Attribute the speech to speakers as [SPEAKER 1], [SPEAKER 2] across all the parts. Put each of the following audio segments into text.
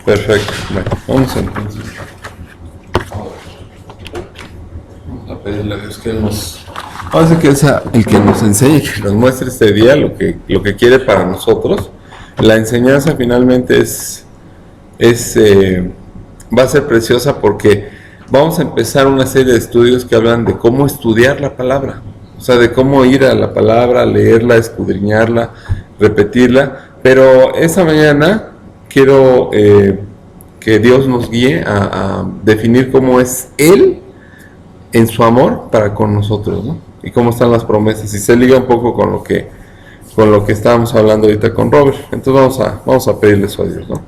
[SPEAKER 1] Perfecto. Bueno, vamos entonces. Vamos a pedirle a Dios que nos... Vamos a que sea el que nos enseñe, que nos muestre este día lo que quiere para nosotros. La enseñanza finalmente va a ser preciosa porque vamos a empezar una serie de estudios que hablan de cómo estudiar la palabra. O sea, de cómo ir a la palabra, leerla, escudriñarla, repetirla. Pero esta mañana quiero que Dios nos guíe a definir cómo es Él en su amor para con nosotros, ¿no? Y cómo están las promesas. Y se liga un poco con lo que estábamos hablando ahorita con Robert. Entonces vamos a pedirle eso a Dios, ¿no?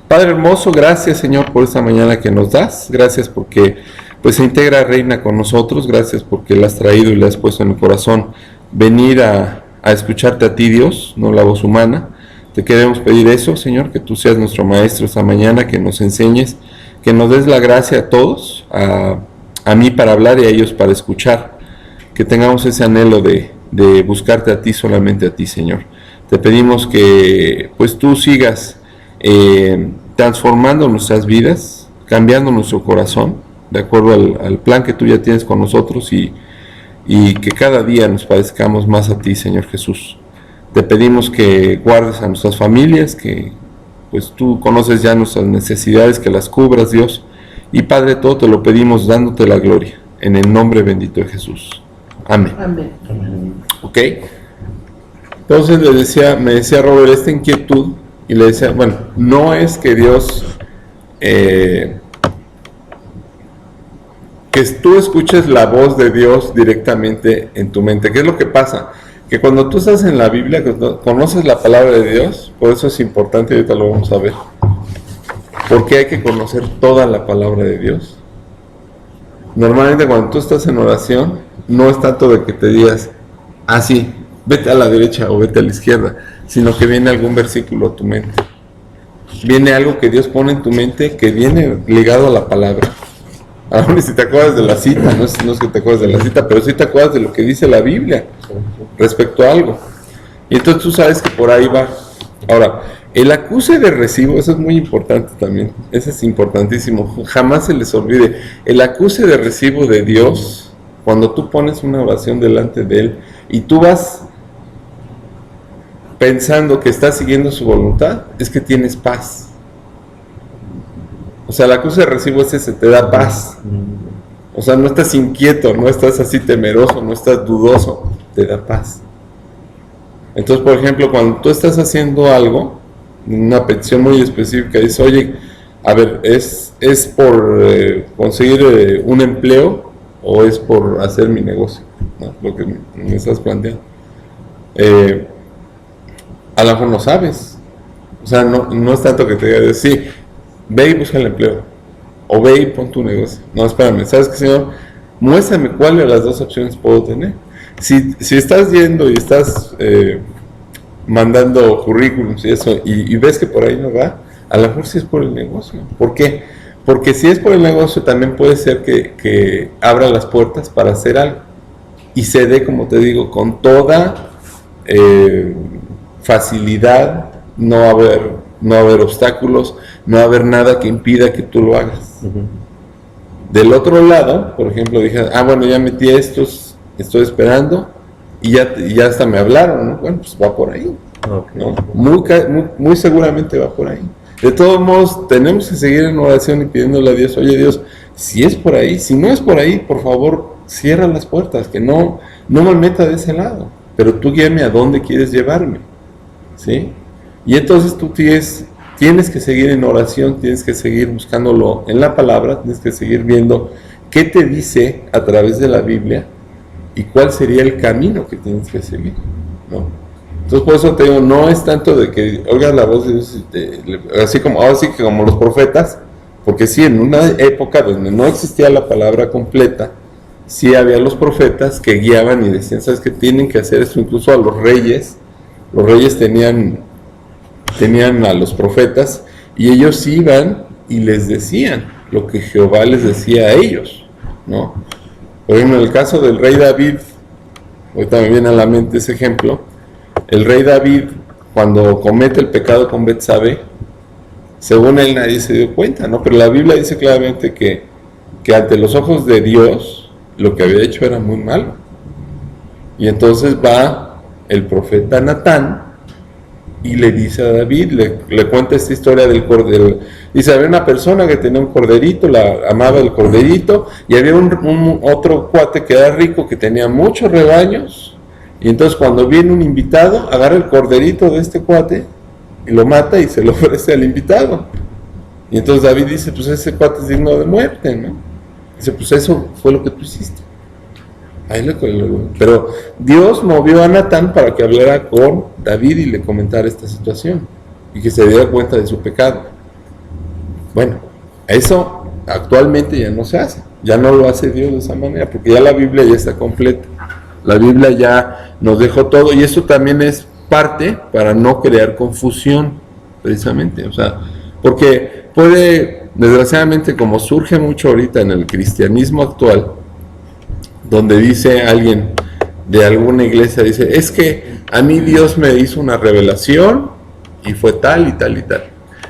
[SPEAKER 1] Padre hermoso, gracias Señor por esta mañana que nos das. Gracias porque pues se integra Reina con nosotros. Gracias porque la has traído y la has puesto en el corazón venir a escucharte a ti, Dios, no la voz humana. Te queremos pedir eso, Señor, que tú seas nuestro maestro esta mañana, que nos enseñes, que nos des la gracia a todos, a mí para hablar y a ellos para escuchar, que tengamos ese anhelo de buscarte a ti, solamente a ti, Señor. Te pedimos que pues tú sigas transformando nuestras vidas, cambiando nuestro corazón, de acuerdo al plan que tú ya tienes con nosotros y que cada día nos parezcamos más a ti, Señor Jesús. Te pedimos que guardes a nuestras familias, que pues tú conoces ya nuestras necesidades, que las cubras, Dios. Y Padre, todo te lo pedimos dándote la gloria, en el nombre bendito de Jesús. Amén.
[SPEAKER 2] Amén.
[SPEAKER 1] ¿Ok? Entonces me decía Robert esta inquietud, y le decía, bueno, no es que Dios, que tú escuches la voz de Dios directamente en tu mente. ¿Qué es lo que pasa? Que cuando tú estás en la Biblia, conoces la palabra de Dios, por eso es importante, ahorita lo vamos a ver, porque hay que conocer toda la palabra de Dios. Normalmente cuando tú estás en oración, no es tanto de que te digas, sí, vete a la derecha o vete a la izquierda, sino que viene algún versículo a tu mente. Viene algo que Dios pone en tu mente que viene ligado a la palabra. Ahora, si te acuerdas de la cita, no es que te acuerdas de la cita, pero sí te acuerdas de lo que dice la Biblia respecto a algo. Y entonces tú sabes que por ahí va. Ahora, el acuse de recibo, eso es muy importante también. Eso es importantísimo. Jamás se les olvide. El acuse de recibo de Dios, cuando tú pones una oración delante de Él y tú vas pensando que estás siguiendo su voluntad, es que tienes paz. O sea, el acuse de recibo es ese, te da paz. O sea, no estás inquieto, no estás así temeroso, no estás dudoso, te da paz. Entonces, por ejemplo, cuando tú estás haciendo algo, una petición muy específica, dices, oye, a ver, ¿es por conseguir un empleo o es por hacer mi negocio? ¿No? Lo que me estás planteando. A lo mejor no sabes. O sea, no es tanto que te diga, sí, ve y busca el empleo, o ve y pon tu negocio. No, espérame, ¿sabes qué, Señor? Muéstrame cuál de las dos opciones puedo tener. Si estás yendo y estás mandando currículums y eso, y ves que por ahí no va, a lo mejor sí es por el negocio. ¿Por qué? Porque si es por el negocio, también puede ser que abra las puertas para hacer algo, y se dé, como te digo, con toda facilidad, no va a haber obstáculos, no va a haber nada que impida que tú lo hagas. Del otro lado, por ejemplo, dije, bueno, ya metí estos, estoy esperando, y ya hasta me hablaron, ¿no? Bueno, pues va por ahí. Okay. ¿No? Muy seguramente va por ahí. De todos modos, tenemos que seguir en oración y pidiéndole a Dios, oye Dios, si es por ahí, si no es por ahí, por favor, cierra las puertas, que no me meta de ese lado, pero tú guíame a dónde quieres llevarme, ¿sí? Y entonces tú tienes que seguir en oración, tienes que seguir buscándolo en la palabra, tienes que seguir viendo qué te dice a través de la Biblia y cuál sería el camino que tienes que seguir, ¿no? Entonces por eso te digo, no es tanto de que oigas la voz de Dios, así como, ahora sí que como los profetas, porque sí, en una época donde no existía la palabra completa, sí había los profetas que guiaban y decían, ¿sabes qué tienen que hacer esto? Incluso a los reyes tenían a los profetas y ellos iban y les decían lo que Jehová les decía a ellos, ¿no? Por ejemplo, en el caso del rey David, ahorita me viene a la mente ese ejemplo, el rey David, cuando comete el pecado con Betsabé, según él nadie se dio cuenta, ¿no? Pero la Biblia dice claramente que ante los ojos de Dios lo que había hecho era muy malo. Y entonces va el profeta Natán y le dice a David, le cuenta esta historia del cordero. Dice, había una persona que tenía un corderito, la amaba el corderito, y había otro cuate que era rico, que tenía muchos rebaños, y entonces cuando viene un invitado, agarra el corderito de este cuate, y lo mata y se lo ofrece al invitado. Y entonces David dice, pues ese cuate es digno de muerte, ¿no? Dice, pues eso fue lo que tú hiciste. Pero Dios movió a Natán para que hablara con David y le comentara esta situación y que se diera cuenta de su pecado. Bueno, eso actualmente ya no se hace, ya no lo hace Dios de esa manera, porque ya la Biblia ya está completa, la Biblia ya nos dejó todo, y eso también es parte para no crear confusión, precisamente, o sea, porque puede, desgraciadamente, como surge mucho ahorita en el cristianismo actual, donde dice alguien de alguna iglesia, dice, es que a mí Dios me hizo una revelación y fue tal y tal y tal.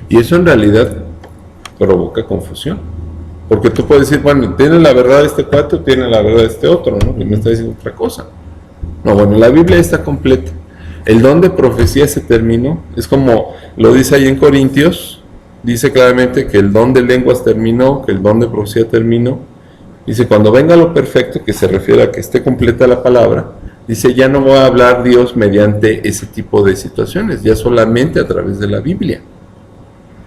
[SPEAKER 1] Y eso en realidad provoca confusión. Porque tú puedes decir, bueno, ¿tiene la verdad de este cuate o tiene la verdad de este otro? ¿No? Que me está diciendo otra cosa. No, bueno, la Biblia está completa. El don de profecía se terminó. Es como lo dice ahí en Corintios. Dice claramente que el don de lenguas terminó, que el don de profecía terminó. Dice, cuando venga lo perfecto, que se refiere a que esté completa la palabra, dice, ya no va a hablar Dios mediante ese tipo de situaciones, ya solamente a través de la Biblia.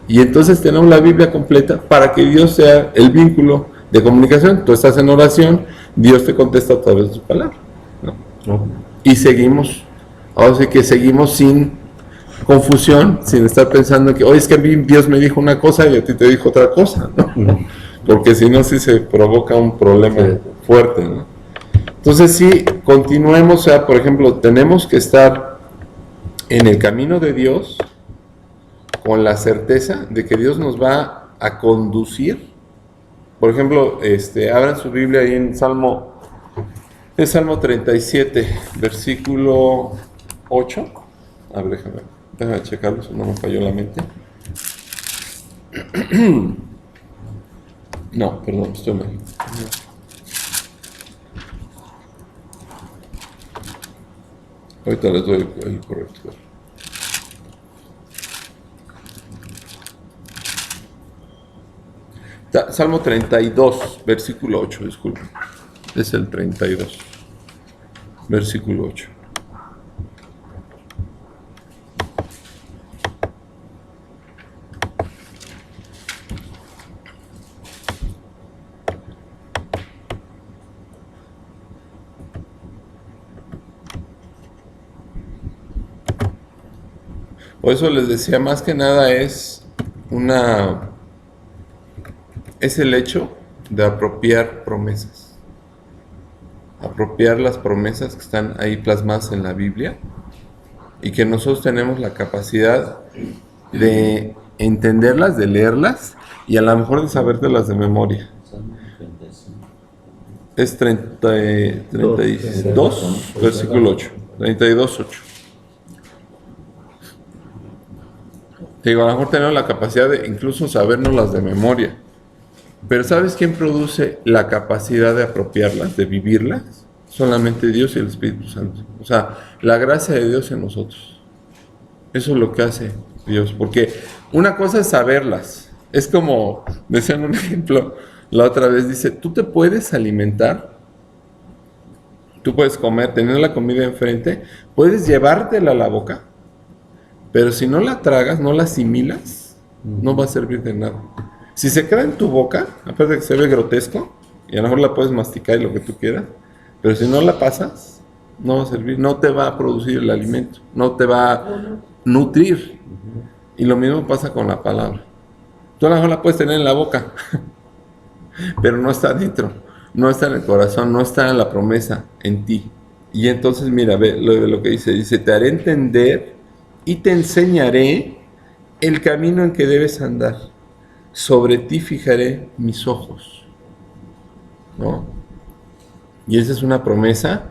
[SPEAKER 1] Y entonces tenemos la Biblia completa para que Dios sea el vínculo de comunicación. Tú estás en oración, Dios te contesta a través de su palabra, ¿no? Y seguimos, ahora sí que seguimos sin confusión, sin estar pensando que, oye, es que a mí Dios me dijo una cosa y a ti te dijo otra cosa, ¿no? Porque si no, sí se provoca un problema fuerte, ¿no? Entonces, sí, continuemos, o sea, por ejemplo, tenemos que estar en el camino de Dios con la certeza de que Dios nos va a conducir. Por ejemplo, abran su Biblia ahí en Salmo 37, versículo 8. A ver, déjame checarlo, si no me falló la mente. No, perdón, estoy mal. Ahorita les doy el correcto. Salmo 32, versículo 8, disculpen. Es el 32, versículo 8. Por eso les decía, más que nada es el hecho de apropiar promesas. Apropiar las promesas que están ahí plasmadas en la Biblia y que nosotros tenemos la capacidad de entenderlas, de leerlas y a lo mejor de sabértelas de memoria. Es 32, versículo 8. 32, 8. Digo, a lo mejor tenemos la capacidad de incluso sabernoslas de memoria. Pero ¿sabes quién produce la capacidad de apropiarlas, de vivirlas? Solamente Dios y el Espíritu Santo. O sea, la gracia de Dios en nosotros. Eso es lo que hace Dios. Porque una cosa es saberlas. Es como, decían un ejemplo, la otra vez dice, tú te puedes alimentar, tú puedes comer, tener la comida enfrente, puedes llevártela a la boca, pero si no la tragas, no la asimilas, no va a servir de nada. Si se queda en tu boca, aparte de que se ve grotesco, y a lo mejor la puedes masticar y lo que tú quieras, pero si no la pasas, no va a servir, no te va a producir el alimento, no te va a nutrir. Y lo mismo pasa con la palabra. Tú a lo mejor la puedes tener en la boca, pero no está dentro, no está en el corazón, no está en la promesa, en ti. Y entonces mira, ve lo que dice, te haré entender y te enseñaré el camino en que debes andar. Sobre ti fijaré mis ojos, ¿no? Y esa es una promesa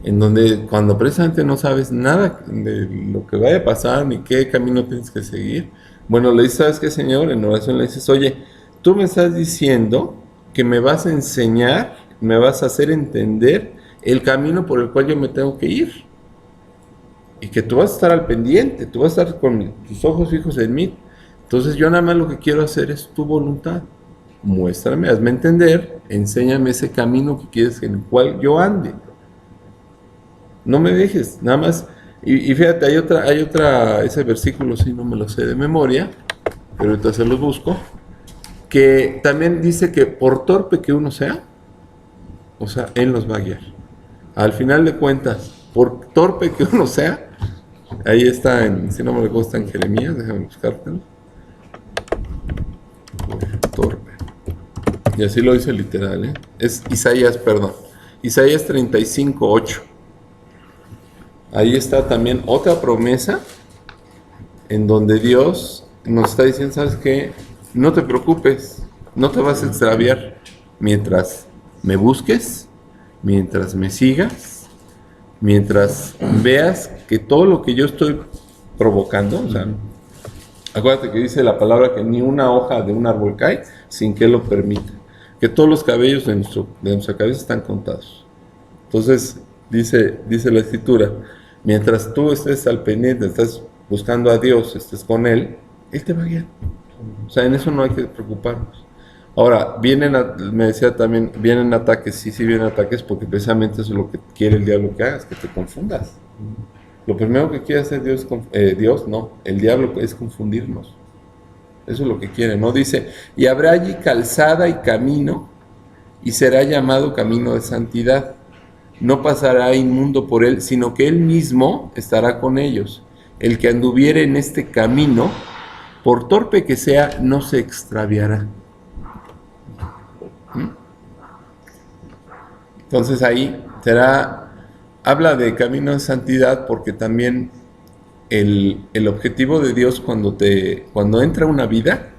[SPEAKER 1] en donde cuando precisamente no sabes nada de lo que vaya a pasar ni qué camino tienes que seguir, Bueno, le dices, ¿sabes qué, Señor? En oración le dices, oye, tú me estás diciendo que me vas a enseñar, me vas a hacer entender el camino por el cual yo me tengo que ir. Y que tú vas a estar al pendiente, tú vas a estar con tus ojos fijos en mí. Entonces yo nada más lo que quiero hacer es tu voluntad. Muéstrame, hazme entender, enséñame ese camino que quieres en el cual yo ande. No me dejes, nada más. Y fíjate, hay otra, ese versículo sí no me lo sé de memoria, pero ahorita se los busco, que también dice que por torpe que uno sea, o sea, Él nos va a guiar. Al final de cuentas, por torpe que uno sea, ahí está, si no me recuerdo, está en Jeremías, déjame buscártelo. Torpe. Y así lo dice literal, ¿eh? Es Isaías, perdón. Isaías 35:8. Ahí está también otra promesa en donde Dios nos está diciendo, ¿sabes qué? No te preocupes, no te vas a extraviar mientras me busques, mientras me sigas, mientras veas que todo lo que yo estoy provocando, o sea, acuérdate que dice la palabra que ni una hoja de un árbol cae sin que Él lo permita, que todos los cabellos de nuestra cabeza están contados. Entonces, dice la Escritura, mientras tú estés al pendiente, estás buscando a Dios, estés con Él, Él te va a guiar. O sea, en eso no hay que preocuparnos. Ahora, me decía también, vienen ataques, sí vienen ataques, porque precisamente eso es lo que quiere el diablo que hagas, que te confundas. Lo primero que quiere hacer el diablo es confundirnos. Eso es lo que quiere, ¿no? Dice, y habrá allí calzada y camino, y será llamado camino de santidad. No pasará inmundo por él, sino que él mismo estará con ellos. El que anduviere en este camino, por torpe que sea, no se extraviará. Entonces ahí habla de camino de santidad, porque también el objetivo de Dios cuando entra una vida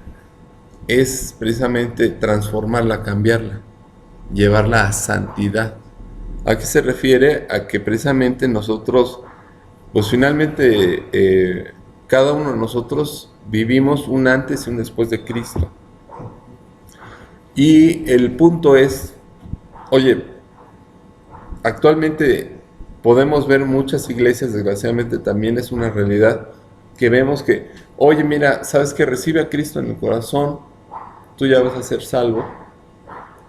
[SPEAKER 1] es precisamente transformarla, cambiarla, llevarla a santidad. ¿A qué se refiere? A que precisamente nosotros, pues finalmente cada uno de nosotros vivimos un antes y un después de Cristo. Y el punto es, oye, actualmente podemos ver muchas iglesias, desgraciadamente también es una realidad, que vemos que, oye, mira, ¿sabes qué? Recibe a Cristo en el corazón, tú ya vas a ser salvo,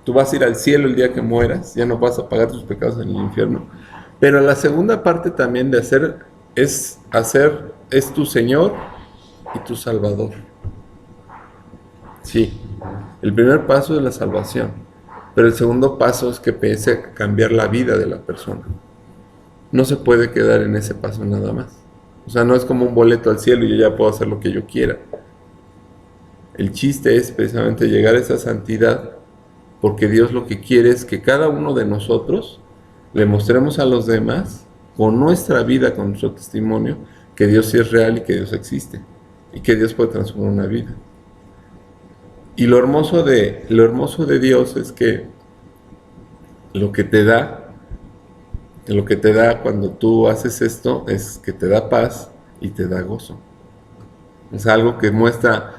[SPEAKER 1] tú vas a ir al cielo el día que mueras, ya no vas a pagar tus pecados en el infierno. Pero la segunda parte también de es tu Señor y tu Salvador. Sí, el primer paso es la salvación, pero el segundo paso es que empiece a cambiar la vida de la persona. No se puede quedar en ese paso nada más. O sea, no es como un boleto al cielo y yo ya puedo hacer lo que yo quiera. El chiste es precisamente llegar a esa santidad, porque Dios lo que quiere es que cada uno de nosotros le mostremos a los demás, con nuestra vida, con nuestro testimonio, que Dios sí es real y que Dios existe, y que Dios puede transformar una vida. Y lo hermoso de Dios es que lo que te da cuando tú haces esto es que te da paz y te da gozo. Es algo que muestra,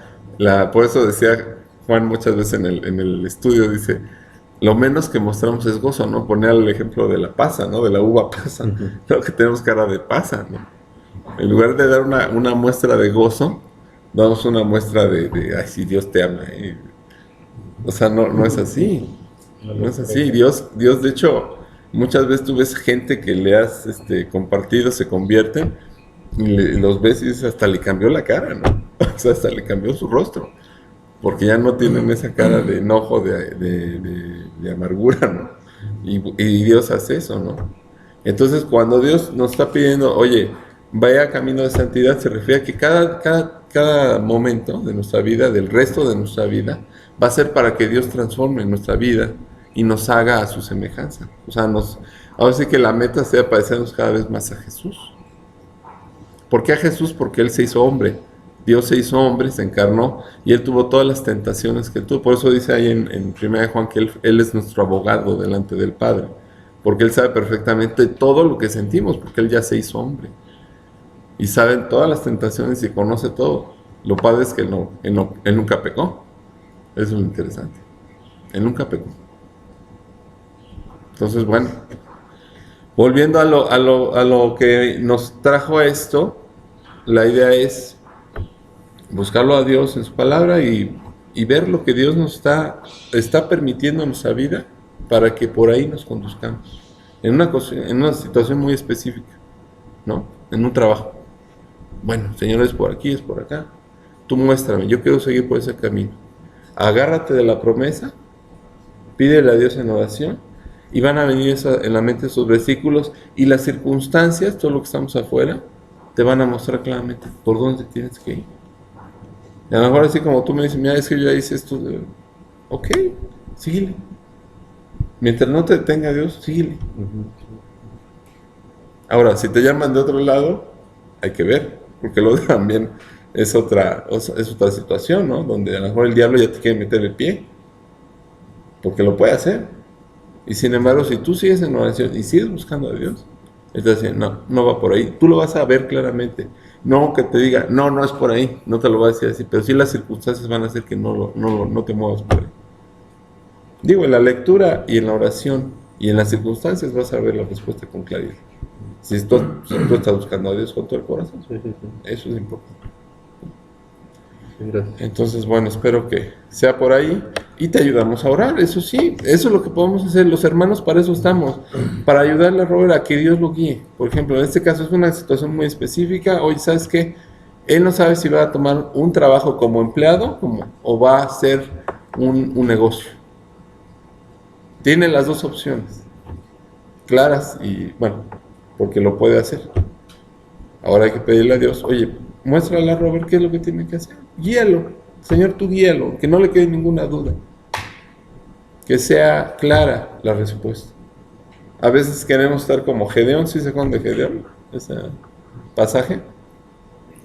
[SPEAKER 1] por eso decía Juan muchas veces en el estudio, dice, lo menos que mostramos es gozo, ¿no? Ponía el ejemplo de la pasa, ¿no? De la uva pasa, lo que tenemos cara de pasa, ¿no? En lugar de dar una muestra de gozo, damos una muestra de ay, si Dios te ama. O sea, no es así. No es así. Dios, de hecho, muchas veces tú ves gente que le has compartido, se convierten, y los ves y dices, hasta le cambió la cara, ¿no? O sea, hasta le cambió su rostro, porque ya no tienen esa cara de enojo, de amargura, ¿no? Y Dios hace eso, ¿no? Entonces, cuando Dios nos está pidiendo, oye, vaya camino de santidad, se refiere a que cada momento de nuestra vida, del resto de nuestra vida, va a ser para que Dios transforme nuestra vida y nos haga a su semejanza. O sea, ahora sí que la meta sea parecernos cada vez más a Jesús. ¿Por qué a Jesús? Porque Él se hizo hombre. Dios se hizo hombre, se encarnó y Él tuvo todas las tentaciones que Él tuvo. Por eso dice ahí en 1 Juan que él es nuestro abogado delante del Padre. Porque Él sabe perfectamente todo lo que sentimos, porque Él ya se hizo hombre. Y sabe todas las tentaciones y conoce todo. Lo padre es que él nunca pecó. Eso es lo interesante. Él nunca pecó. Entonces, bueno, volviendo a lo que nos trajo a esto, la idea es buscarlo a Dios en su palabra y ver lo que Dios nos está permitiendo en nuestra vida para que por ahí nos conduzcamos. En una situación muy específica, ¿no? En un trabajo. Bueno, Señor, es por aquí, es por acá. Tú muéstrame, yo quiero seguir por ese camino. Agárrate de la promesa, pídele a Dios en oración y van a venir en la mente esos versículos y las circunstancias, todo lo que estamos afuera, te van a mostrar claramente por dónde tienes que ir. Y a lo mejor así como tú me dices, mira, es que yo ya hice esto, ok, síguele. Mientras no te detenga Dios, síguele. Ahora, si te llaman de otro lado, hay que ver, porque luego también es otra situación, ¿no? Donde a lo mejor el diablo ya te quiere meter el pie, porque lo puede hacer. Y sin embargo, si tú sigues en oración y sigues buscando a Dios, él te dice, no, no va por ahí. Tú lo vas a ver claramente. No que te diga, no, no es por ahí, no te lo va a decir así, pero sí las circunstancias van a hacer que no te muevas por ahí. Digo, en la lectura y en la oración y en las circunstancias vas a ver la respuesta con claridad. Si tú estás buscando a Dios con todo el corazón,
[SPEAKER 2] Sí.
[SPEAKER 1] eso es importante.
[SPEAKER 2] Sí, gracias.
[SPEAKER 1] Entonces, bueno, espero que sea por ahí y te ayudamos a orar, eso sí, eso es lo que podemos hacer, los hermanos para eso estamos, para ayudarle a Robert a que Dios lo guíe. Por ejemplo, en este caso es una situación muy específica, hoy sabes que él no sabe si va a tomar un trabajo como empleado o va a hacer un negocio. Tiene las dos opciones, claras y bueno, porque lo puede hacer. Ahora hay que pedirle a Dios, oye, muéstrale a Robert qué es lo que tiene que hacer. Guíalo, Señor, tú guíalo, que no le quede ninguna duda. Que sea clara la respuesta. A veces queremos estar como Gedeón, ¿sí se acuerdan de Gedeón? Ese pasaje.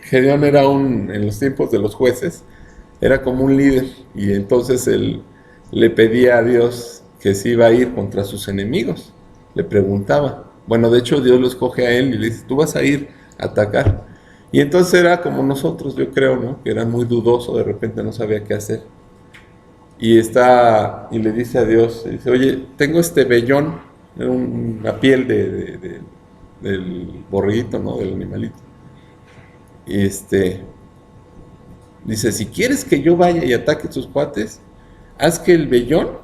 [SPEAKER 1] Gedeón era en los tiempos de los jueces, era como un líder, y entonces él le pedía a Dios que se iba a ir contra sus enemigos. Le preguntaba. Bueno, de hecho Dios lo escoge a él y le dice, tú vas a ir a atacar. Y entonces era como nosotros, yo creo, ¿no? Que era muy dudoso, de repente no sabía qué hacer. Y le dice a Dios, dice, oye, tengo este vellón, una piel del borreguito, ¿no? Del animalito. Y dice, si quieres que yo vaya y ataque a tus cuates, haz que el vellón,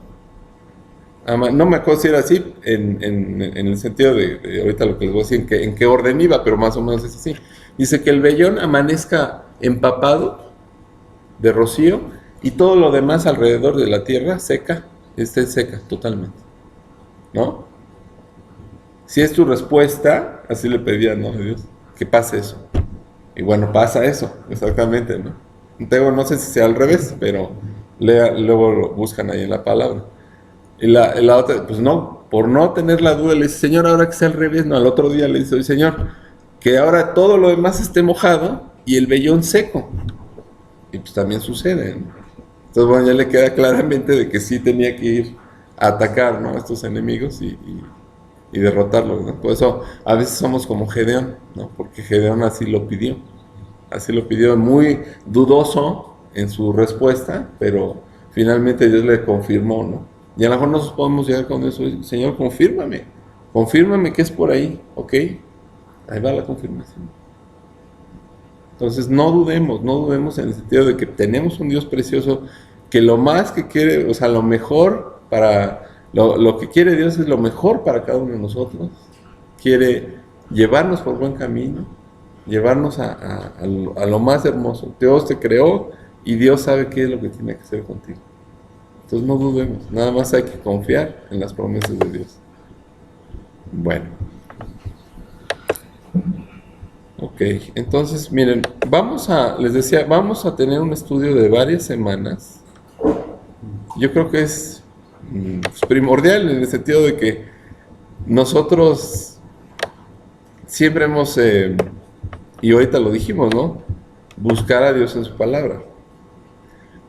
[SPEAKER 1] no me acuerdo si era así, en el sentido de ahorita lo que les voy a decir, en qué orden iba, pero más o menos es así. Dice que el vellón amanezca empapado de rocío y todo lo demás alrededor de la tierra esté seca totalmente, ¿no? Si es tu respuesta, así le pedía, ¿no? A Dios, que pase eso. Y bueno, pasa eso, exactamente, ¿no? No sé si sea al revés, pero luego lo buscan ahí en la palabra. Y la otra, pues no, por no tener la duda, le dice, Señor, ahora que sea al revés, no, al otro día le dice, oye, Señor, que ahora todo lo demás esté mojado y el vellón seco. Y pues también sucede, ¿no? Entonces, bueno, ya le queda claramente de que sí tenía que ir a atacar, ¿no? A estos enemigos y derrotarlos, ¿no? Por eso a veces somos como Gedeón, ¿no? Porque Gedeón así lo pidió muy dudoso en su respuesta, pero finalmente Dios le confirmó, ¿no? Y a lo mejor nosotros podemos llegar con eso, Señor, confírmame que es por ahí, ¿ok? Ahí va la confirmación. Entonces no dudemos en el sentido de que tenemos un Dios precioso que lo más que quiere, o sea, lo mejor lo que quiere Dios es lo mejor para cada uno de nosotros. Quiere llevarnos por buen camino, llevarnos a lo más hermoso. Dios te creó y Dios sabe qué es lo que tiene que hacer contigo. Entonces no dudemos, nada más hay que confiar en las promesas de Dios. Bueno. Ok, entonces miren, les decía, vamos a tener un estudio de varias semanas. Yo creo que es primordial en el sentido de que nosotros siempre y ahorita lo dijimos, ¿no? Buscar a Dios en su palabra.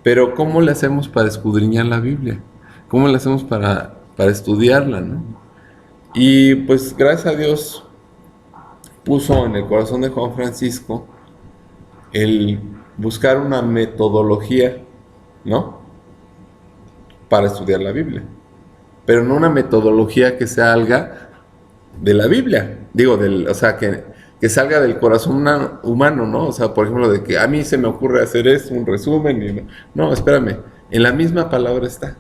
[SPEAKER 1] Pero ¿cómo le hacemos para escudriñar la Biblia? ¿Cómo le hacemos para estudiarla, ¿no? Y pues gracias a Dios puso en el corazón de Juan Francisco el buscar una metodología, ¿no? Para estudiar la Biblia. Pero no una metodología que salga de la Biblia. Digo, o sea, que salga del corazón humano, ¿no? O sea, por ejemplo, de que a mí se me ocurre hacer esto, un resumen. No, espérame. En la misma palabra está.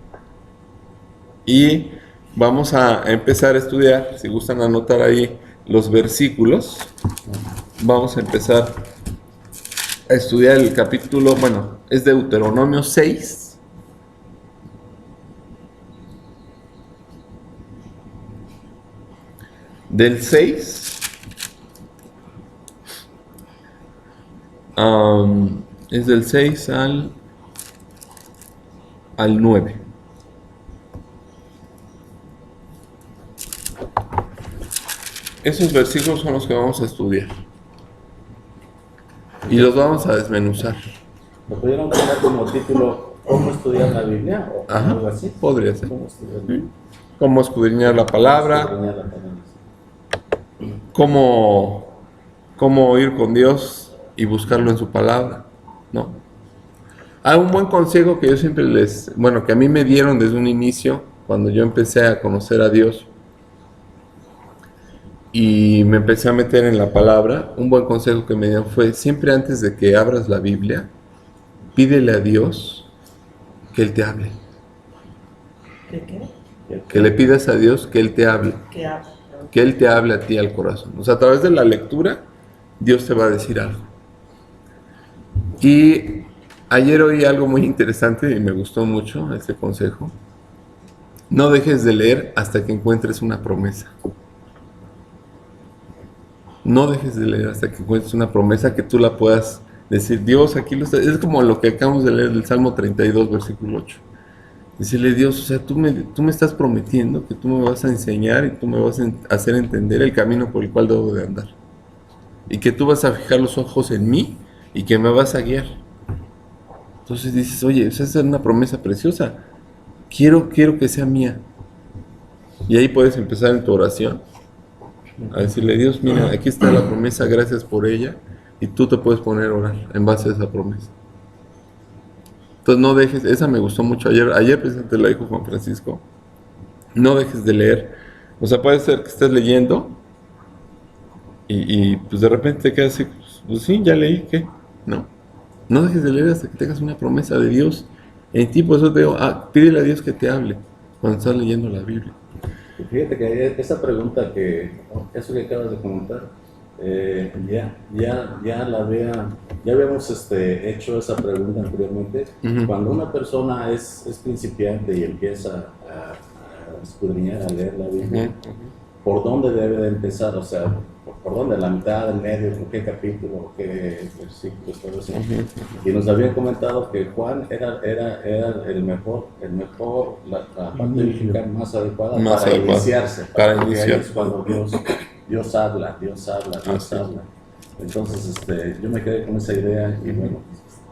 [SPEAKER 1] Y vamos a empezar a estudiar, si gustan anotar ahí los versículos, vamos a empezar a estudiar el capítulo, bueno, es Deuteronomio 6. Del 6 es del 6 al 9. Esos versículos son los que vamos a estudiar. Y los vamos a desmenuzar.
[SPEAKER 3] ¿Lo pudieron poner como título ¿Cómo estudiar la Biblia? ¿O algo así?
[SPEAKER 1] Podría ser.
[SPEAKER 3] ¿Cómo estudiar la Biblia?
[SPEAKER 1] Cómo escudriñar la palabra.
[SPEAKER 3] Escudriñar la palabra.
[SPEAKER 1] Cómo ir con Dios y buscarlo en su palabra, ¿no? Hay un buen consejo que yo siempre que a mí me dieron desde un inicio, cuando yo empecé a conocer a Dios y me empecé a meter en la palabra. Un buen consejo que me dieron fue: siempre antes de que abras la Biblia, pídele a Dios que Él te hable.
[SPEAKER 4] ¿Qué?
[SPEAKER 1] Que le pidas a Dios que Él te hable. Que Él te hable a ti al corazón. O sea, a través de la lectura, Dios te va a decir algo. Y ayer oí algo muy interesante y me gustó mucho este consejo. No dejes de leer hasta que encuentres una promesa. No dejes de leer hasta que encuentres una promesa que tú la puedas decir: Dios, aquí lo está. Es como lo que acabamos de leer del Salmo 32, versículo 8. Decirle: Dios, o sea, tú me estás prometiendo que tú me vas a enseñar y tú me vas a hacer entender el camino por el cual debo de andar. Y que tú vas a fijar los ojos en mí y que me vas a guiar. Entonces dices: oye, esa es una promesa preciosa. Quiero que sea mía. Y ahí puedes empezar en tu oración a decirle: Dios, mira, aquí está la promesa, gracias por ella. Y tú te puedes poner a orar en base a esa promesa. Entonces no dejes, esa me gustó mucho ayer precisamente la dijo Juan Francisco, no dejes de leer. O sea, puede ser que estés leyendo y pues de repente te quedas así: pues sí, ya leí, ¿qué? No dejes de leer hasta que tengas una promesa de Dios en ti. Por eso te digo, pídele a Dios que te hable cuando estás leyendo la Biblia.
[SPEAKER 3] Y fíjate que esa pregunta eso que acabas de comentar, ya habíamos hecho esa pregunta anteriormente.
[SPEAKER 1] Uh-huh.
[SPEAKER 3] Cuando una persona es principiante y empieza a escudriñar, a leer la Biblia,
[SPEAKER 1] Uh-huh.
[SPEAKER 3] ¿por dónde debe de empezar? O sea, ¿por dónde? ¿La mitad, el medio, por qué capítulo, qué versículos, todo eso? Uh-huh. Y nos habían comentado que Juan era el mejor, la parte bíblica más adecuada para iniciarse. Para iniciar. Ahí es cuando Dios habla. Entonces, yo me quedé con esa idea y bueno,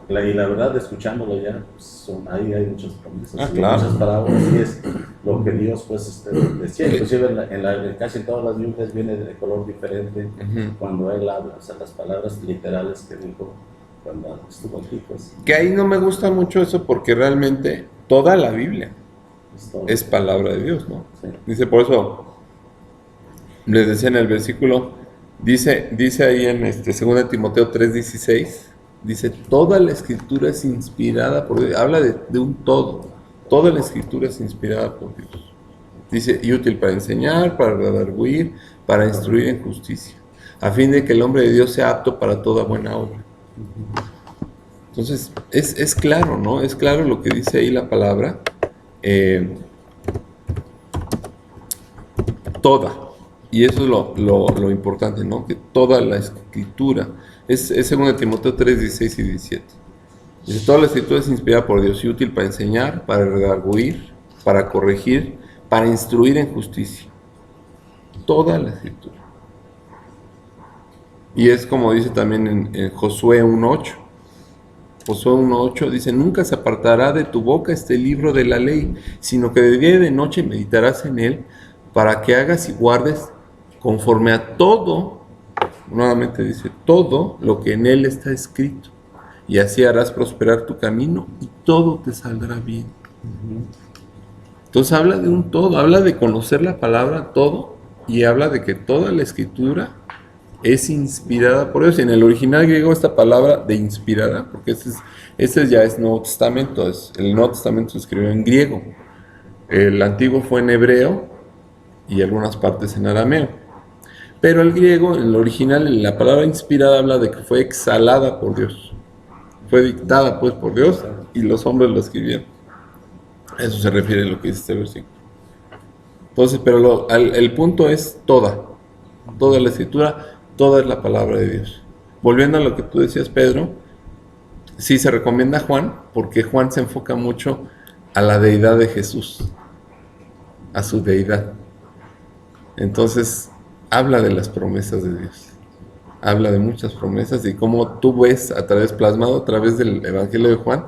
[SPEAKER 3] y la verdad, escuchándolo ya, pues, ahí hay muchas promesas,
[SPEAKER 1] claro.
[SPEAKER 3] Muchas parábolas, y es lo que Dios pues decía. Inclusive en casi todas las Biblias viene de color diferente. Uh-huh. Cuando Él habla, o sea, las palabras literales que dijo cuando estuvo aquí, pues.
[SPEAKER 1] Que ahí no me gusta mucho eso, porque realmente toda la Biblia es palabra de Dios, ¿no? Sí. Dice, por eso les decía en el versículo, dice ahí en 2 Timoteo 3:16, dice: toda la escritura es inspirada por Dios. Habla de un todo. Toda la escritura es inspirada por Dios. Dice: y útil para enseñar, para redarguir, para instruir en justicia, a fin de que el hombre de Dios sea apto para toda buena obra. Entonces, es claro, ¿no? Es claro lo que dice ahí la palabra. Toda. Y eso es lo importante, ¿no? Que toda la escritura es 2 Timoteo 3, 16 y 17. Dice: toda la escritura es inspirada por Dios y útil para enseñar, para redarguir, para corregir, para instruir en justicia. Toda la escritura. Y es como dice también en Josué 1:8. Josué 1:8 dice: nunca se apartará de tu boca este libro de la ley, sino que de día y de noche meditarás en él, para que hagas y guardes conforme a todo, nuevamente dice, todo lo que en él está escrito. y así harás prosperar tu camino y todo te saldrá bien. Entonces habla de un todo, habla de conocer la palabra todo y habla de que toda la escritura es inspirada por Dios. Y en el original griego esta palabra de inspirada, porque ese ya es Nuevo Testamento, el Nuevo Testamento se escribió en griego. El antiguo fue en hebreo y algunas partes en arameo. Pero el griego, en el original, la palabra inspirada habla de que fue exhalada por Dios. Fue dictada pues por Dios y los hombres lo escribieron. A eso se refiere lo que dice este versículo. Entonces, pero el punto es toda la escritura, toda es la palabra de Dios. Volviendo a lo que tú decías, Pedro, sí se recomienda a Juan, porque Juan se enfoca mucho a la deidad de Jesús, a su deidad. Entonces, habla de las promesas de Dios. Habla de muchas promesas y cómo tú ves plasmado a través del Evangelio de Juan,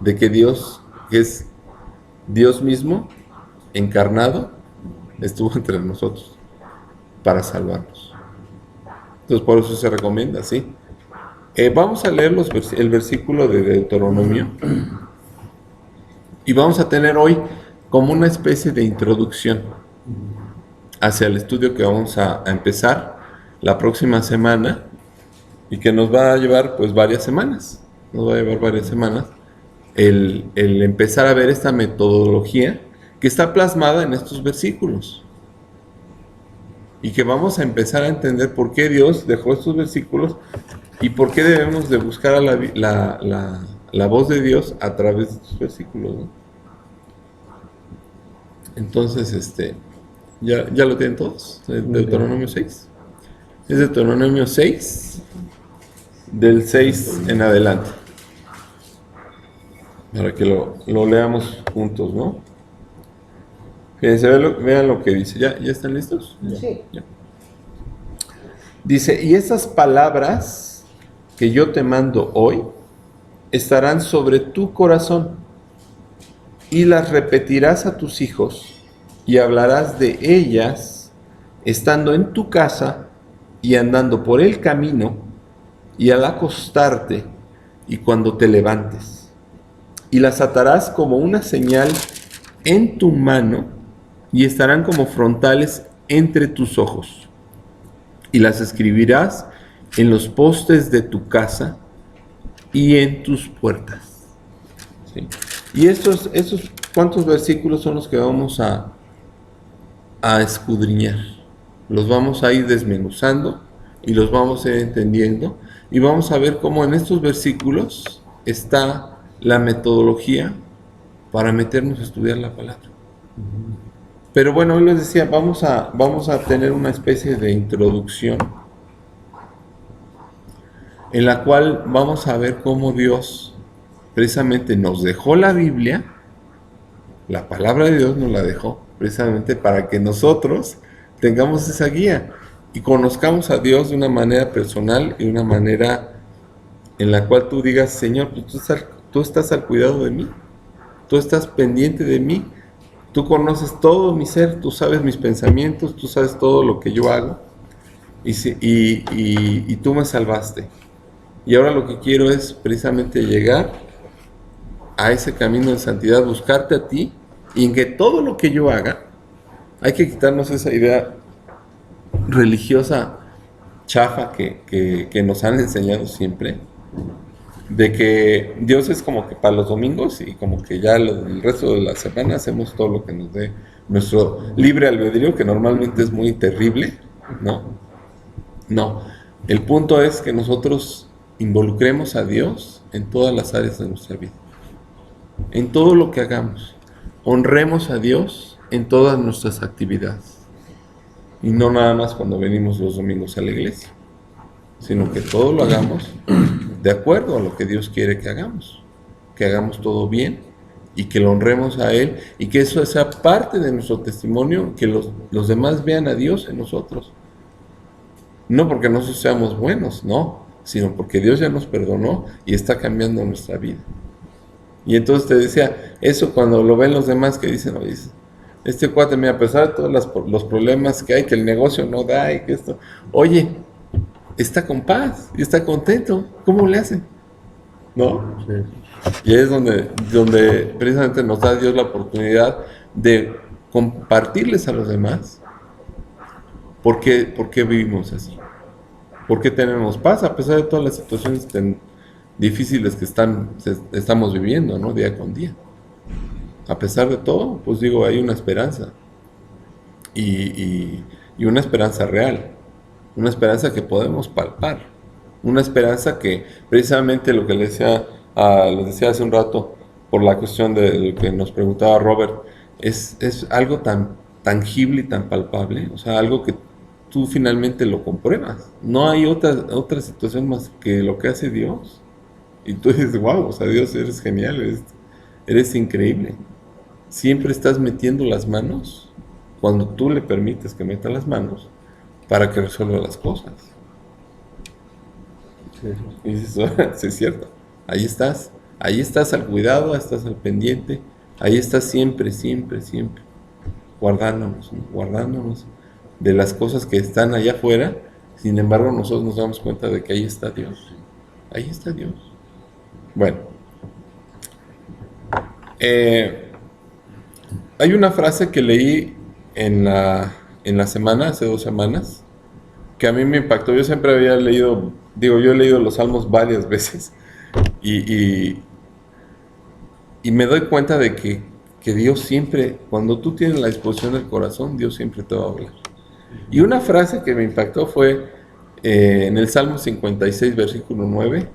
[SPEAKER 1] de que Dios, que es Dios mismo, encarnado, estuvo entre nosotros para salvarnos. Entonces por eso se recomienda, ¿sí? Vamos a leer el versículo de Deuteronomio y vamos a tener hoy como una especie de introducción hacia el estudio que vamos a empezar la próxima semana y que nos va a llevar pues varias semanas. Nos va a llevar varias semanas el empezar a ver esta metodología que está plasmada en estos versículos. Y que vamos a empezar a entender por qué Dios dejó estos versículos y por qué debemos de buscar a la voz de Dios a través de estos versículos, ¿no? Entonces, ¿ya lo tienen todos? Deuteronomio 6. Es Deuteronomio 6, del 6 en adelante. Para que lo leamos juntos, ¿no? Fíjense, vean lo que dice. ¿Ya están listos?
[SPEAKER 4] Sí.
[SPEAKER 1] Ya. Dice, y estas palabras que yo te mando hoy estarán sobre tu corazón y las repetirás a tus hijos y hablarás de ellas estando en tu casa y andando por el camino y al acostarte y cuando te levantes. Y las atarás como una señal en tu mano y estarán como frontales entre tus ojos. Y las escribirás en los postes de tu casa y en tus puertas. ¿Sí? Y estos ¿cuántos versículos son los que vamos a escudriñar? Los vamos a ir desmenuzando y los vamos a ir entendiendo. Y vamos a ver cómo en estos versículos está la metodología para meternos a estudiar la palabra. Pero bueno, hoy les decía, vamos a tener una especie de introducción en la cual vamos a ver cómo Dios precisamente nos dejó la Biblia, la palabra de Dios nos la dejó precisamente para que nosotros tengamos esa guía y conozcamos a Dios de una manera personal y de una manera en la cual tú digas, Señor, pues tú estás al cuidado de mí, tú estás pendiente de mí. Tú conoces todo mi ser, tú sabes mis pensamientos, tú sabes todo lo que yo hago y tú me salvaste. Y ahora lo que quiero es precisamente llegar a ese camino de santidad, buscarte a ti y en que todo lo que yo haga, hay que quitarnos esa idea religiosa chafa que nos han enseñado siempre, de que Dios es como que para los domingos y como que ya el resto de la semana hacemos todo lo que nos dé nuestro libre albedrío, que normalmente es muy terrible, ¿no? No, el punto es que nosotros involucremos a Dios en todas las áreas de nuestra vida, en todo lo que hagamos, honremos a Dios en todas nuestras actividades y no nada más cuando venimos los domingos a la iglesia, sino que todo lo hagamos de acuerdo a lo que Dios quiere que hagamos todo bien y que lo honremos a Él y que eso sea parte de nuestro testimonio, que los demás vean a Dios en nosotros. No porque nosotros seamos buenos, no, sino porque Dios ya nos perdonó y está cambiando nuestra vida. Y entonces te decía, eso cuando lo ven los demás que dicen, oye, este cuate, mira, a pesar de todos los problemas que hay, que el negocio no da y que esto, oye, está con paz y está contento. ¿Cómo le hacen? ¿no?
[SPEAKER 2] Sí.
[SPEAKER 1] Y ahí es donde precisamente nos da Dios la oportunidad de compartirles a los demás por qué vivimos así, por qué tenemos paz a pesar de todas las situaciones tan difíciles que estamos viviendo, ¿no? Día con día. A pesar de todo, pues digo, hay una esperanza y una esperanza real, una esperanza que podemos palpar, una esperanza que precisamente lo que les decía hace un rato, por la cuestión de lo que nos preguntaba Robert, es algo tan tangible y tan palpable, o sea, algo que tú finalmente lo compruebas. No hay otra situación más que lo que hace Dios. Y tú dices, wow, o sea, Dios, eres genial, eres increíble. Siempre estás metiendo las manos cuando tú le permites que meta las manos para que resuelva las cosas.
[SPEAKER 2] Sí.
[SPEAKER 1] Y dices, sí es cierto, ahí estás al cuidado, estás al pendiente, ahí estás siempre, siempre, siempre, guardándonos, ¿no? Guardándonos de las cosas que están allá afuera. Sin embargo, nosotros nos damos cuenta de que ahí está Dios, ahí está Dios. Bueno, hay una frase que leí en la semana, hace 2 semanas, que a mí me impactó. Yo siempre había leído, yo he leído los Salmos varias veces y me doy cuenta de que Dios siempre, cuando tú tienes la disposición del corazón, Dios siempre te va a hablar. Y una frase que me impactó fue en el Salmo 56, versículo 9,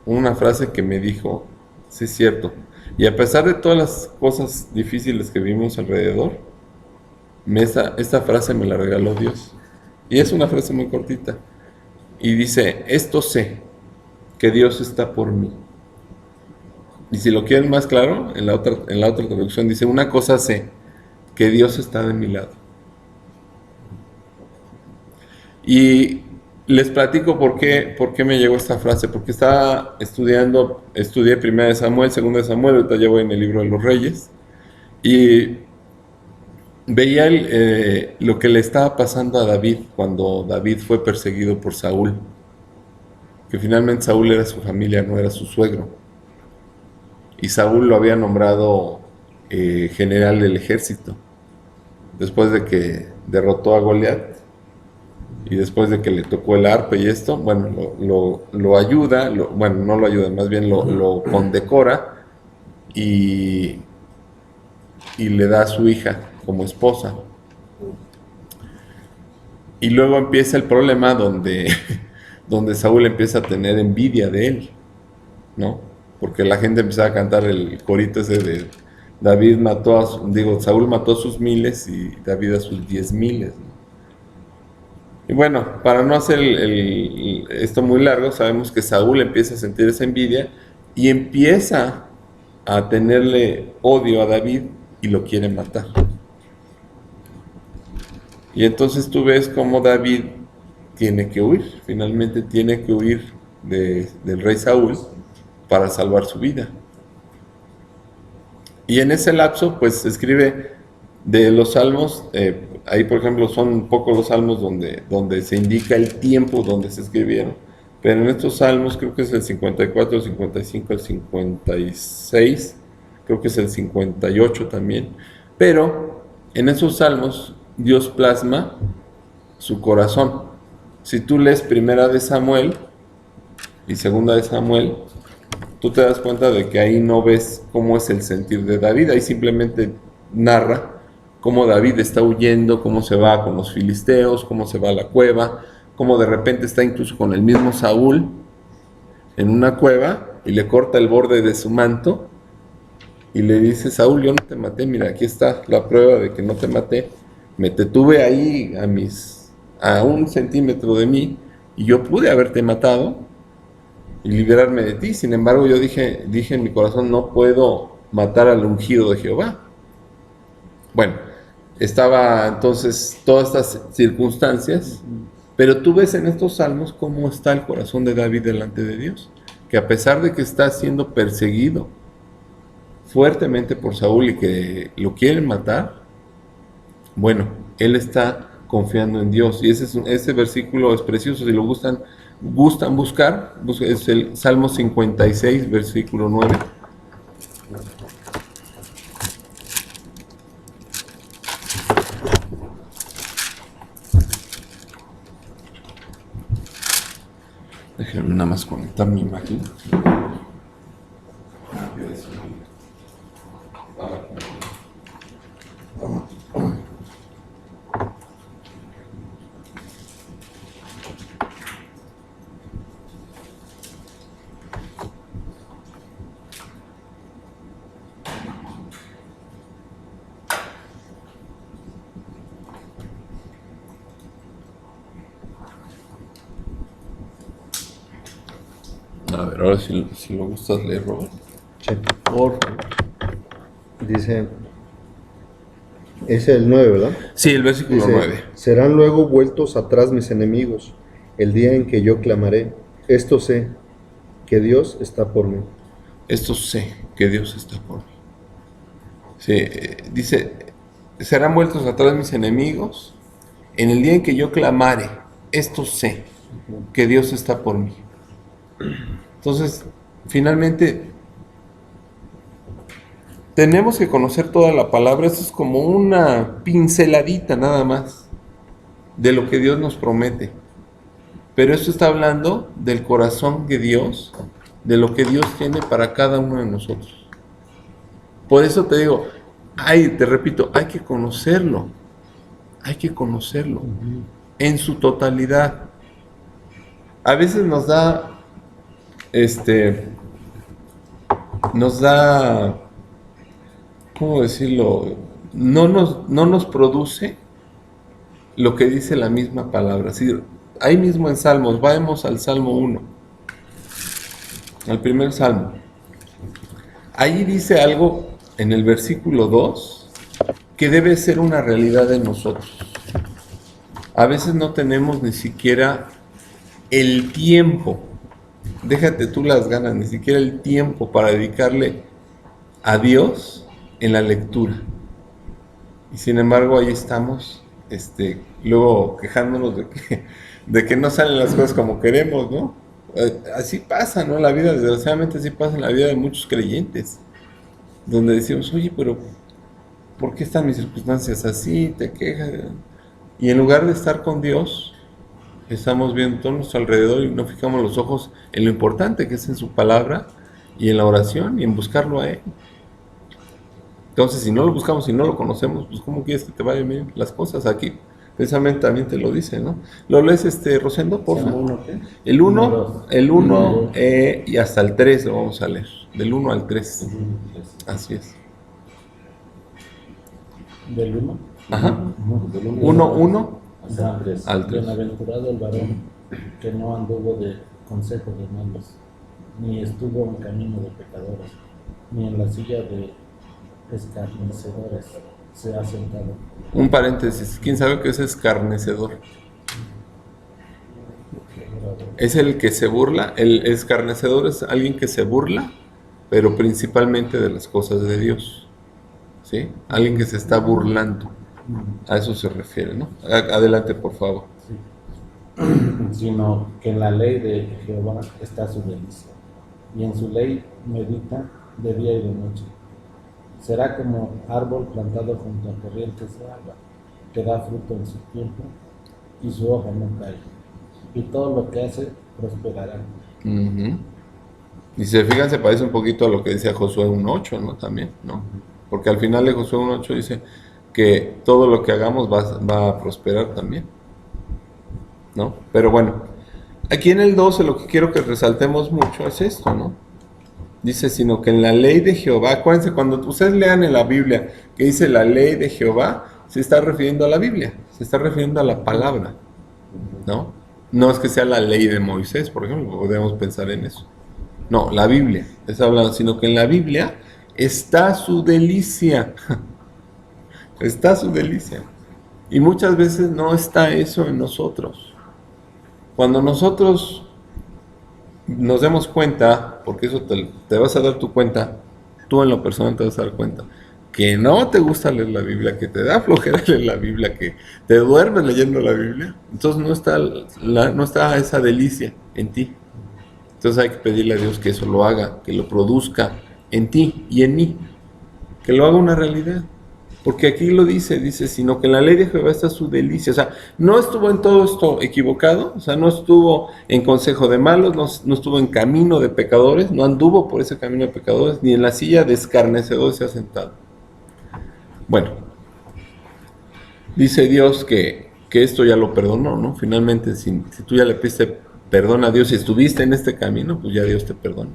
[SPEAKER 1] una frase que me dijo, sí es cierto, y a pesar de todas las cosas difíciles que vimos alrededor, esta frase me la regaló Dios. Y es una frase muy cortita. Y dice, esto sé, que Dios está por mí. Y si lo quieren más claro, en la otra traducción dice, una cosa sé, que Dios está de mi lado. Y les platico por qué me llegó esta frase, porque estudié 1 Samuel, 2 Samuel, ahorita ya voy en el libro de los Reyes, y veía lo que le estaba pasando a David cuando David fue perseguido por Saúl, que finalmente Saúl era su familia, no era su suegro, y Saúl lo había nombrado general del ejército, después de que derrotó a Goliat. Y después de que le tocó el arpa y esto, bueno, lo ayuda, bueno, no lo ayuda, más bien lo condecora y le da a su hija como esposa. Y luego empieza el problema donde Saúl empieza a tener envidia de él, ¿no? Porque la gente empezaba a cantar el corito ese de Saúl mató a sus miles y David a sus 10,000, ¿no? Y bueno, para no hacer esto muy largo, sabemos que Saúl empieza a sentir esa envidia y empieza a tenerle odio a David y lo quiere matar. Y entonces tú ves cómo David tiene que huir, finalmente tiene que huir del rey Saúl para salvar su vida. Y en ese lapso, pues escribe de los salmos, ahí por ejemplo son pocos los salmos donde se indica el tiempo donde se escribieron, pero en estos salmos creo que es el 54, el 55, el 56, creo que es el 58 también, pero en esos salmos Dios plasma su corazón. Si tú lees 1 de Samuel y 2 de Samuel, tú te das cuenta de que ahí no ves cómo es el sentir de David, ahí simplemente narra cómo David está huyendo, cómo se va con los filisteos, cómo se va a la cueva, cómo de repente está incluso con el mismo Saúl en una cueva y le corta el borde de su manto y le dice, Saúl, yo no te maté, mira, aquí está la prueba de que no te maté, me detuve ahí a 1 centímetro de mí y yo pude haberte matado y liberarme de ti. Sin embargo, yo dije en mi corazón, no puedo matar al ungido de Jehová. Bueno, estaba entonces todas estas circunstancias, pero tú ves en estos salmos cómo está el corazón de David delante de Dios, que a pesar de que está siendo perseguido fuertemente por Saúl y que lo quieren matar, bueno, él está confiando en Dios. Y ese versículo es precioso. Si lo gustan gustan buscar, es el Salmo 56, versículo 9. Déjenme nada más conectar mi imagen. A ver, ahora si lo gustas leer, Robert.
[SPEAKER 2] Sí. Por dice, es el 9, ¿verdad?
[SPEAKER 1] Sí, el versículo
[SPEAKER 2] Dice,
[SPEAKER 1] 9.
[SPEAKER 2] serán luego vueltos atrás mis enemigos, el día en que yo clamaré. Esto sé, que Dios está por mí.
[SPEAKER 1] Esto sé que Dios está por mí. Sí, dice, serán vueltos atrás mis enemigos en el día en que yo clamare. Esto sé que Dios está por mí. Entonces, finalmente, tenemos que conocer toda la palabra. Esto es como una pinceladita nada más de lo que Dios nos promete. Pero esto está hablando del corazón de Dios, de lo que Dios tiene para cada uno de nosotros. Por eso te digo, te repito, hay que conocerlo. Hay que conocerlo en su totalidad. A veces nos da, ¿cómo decirlo? No nos produce lo que dice la misma palabra. Así, ahí mismo en Salmos, vamos al Salmo 1, al primer Salmo. Ahí dice algo en el versículo 2 que debe ser una realidad en nosotros. A veces no tenemos ni siquiera el tiempo, déjate tú las ganas, ni siquiera el tiempo para dedicarle a Dios en la lectura. Y sin embargo ahí estamos, luego quejándonos de que no salen las cosas como queremos, ¿no? Así pasa, ¿no? La vida, desgraciadamente así pasa en la vida de muchos creyentes, donde decimos, oye, pero ¿por qué están mis circunstancias así? Te quejas. Y en lugar de estar con Dios, estamos viendo todo nuestro alrededor y no fijamos los ojos en lo importante que es en su palabra y en la oración y en buscarlo a Él. Entonces, si no lo buscamos, si no lo conocemos, pues ¿cómo quieres que te vayan bien las cosas? Aquí precisamente también te lo dice, ¿no? ¿Lo lees, Rosendo, por favor? El 1 y hasta el 3 lo vamos a leer. Del 1 al 3. Así es.
[SPEAKER 4] ¿Del 1?
[SPEAKER 1] Ajá. 1 al 3.
[SPEAKER 4] Bienaventurado el varón que no anduvo de consejo de malos, ni estuvo en camino de pecadores, ni en la silla de escarnecedores se ha sentado.
[SPEAKER 1] Un paréntesis, ¿quién sabe qué es escarnecedor? Es el que se burla. El escarnecedor es alguien que se burla, pero principalmente de las cosas de Dios, ¿sí? Alguien que se está burlando. A eso se refiere, ¿no? Adelante, por favor.
[SPEAKER 4] Sí. Sino que en la ley de Jehová está su delicia, y en su ley medita de día y de noche. Será como árbol plantado junto a corrientes de agua, que da fruto en su tiempo, y su hoja no cae, y todo lo que hace prosperará.
[SPEAKER 1] Y si se fijan, se parece un poquito a lo que decía Josué 1.8, ¿no? También, ¿no? Porque al final de Josué 1.8 dice que todo lo que hagamos va a prosperar también, ¿no? Pero bueno, aquí en el 12 lo que quiero que resaltemos mucho es esto, ¿no? Dice, sino que en la ley de Jehová, acuérdense, cuando ustedes lean en la Biblia que dice la ley de Jehová, se está refiriendo a la Biblia, se está refiriendo a la palabra, ¿no? No es que sea la ley de Moisés, por ejemplo, podemos pensar en eso. No, la Biblia, está hablando, sino que en la Biblia está su delicia, está su delicia. Y muchas veces no está eso en nosotros. Cuando nosotros nos demos cuenta, porque eso te vas a dar tu cuenta, tú en lo personal te vas a dar cuenta, que no te gusta leer la Biblia, que te da flojera leer la Biblia, que te duermes leyendo la Biblia, entonces no está esa delicia en ti. Entonces hay que pedirle a Dios que eso lo haga, que lo produzca en ti y en mí, que lo haga una realidad. Porque aquí lo dice, sino que en la ley de Jehová está su delicia. O sea, no estuvo en todo esto equivocado, o sea, no estuvo en consejo de malos, no estuvo en camino de pecadores, no anduvo por ese camino de pecadores, ni en la silla de escarnecedores se ha sentado. Bueno, dice Dios que esto ya lo perdonó, ¿no? Finalmente, si tú ya le pediste perdón a Dios y estuviste en este camino, pues ya Dios te perdona.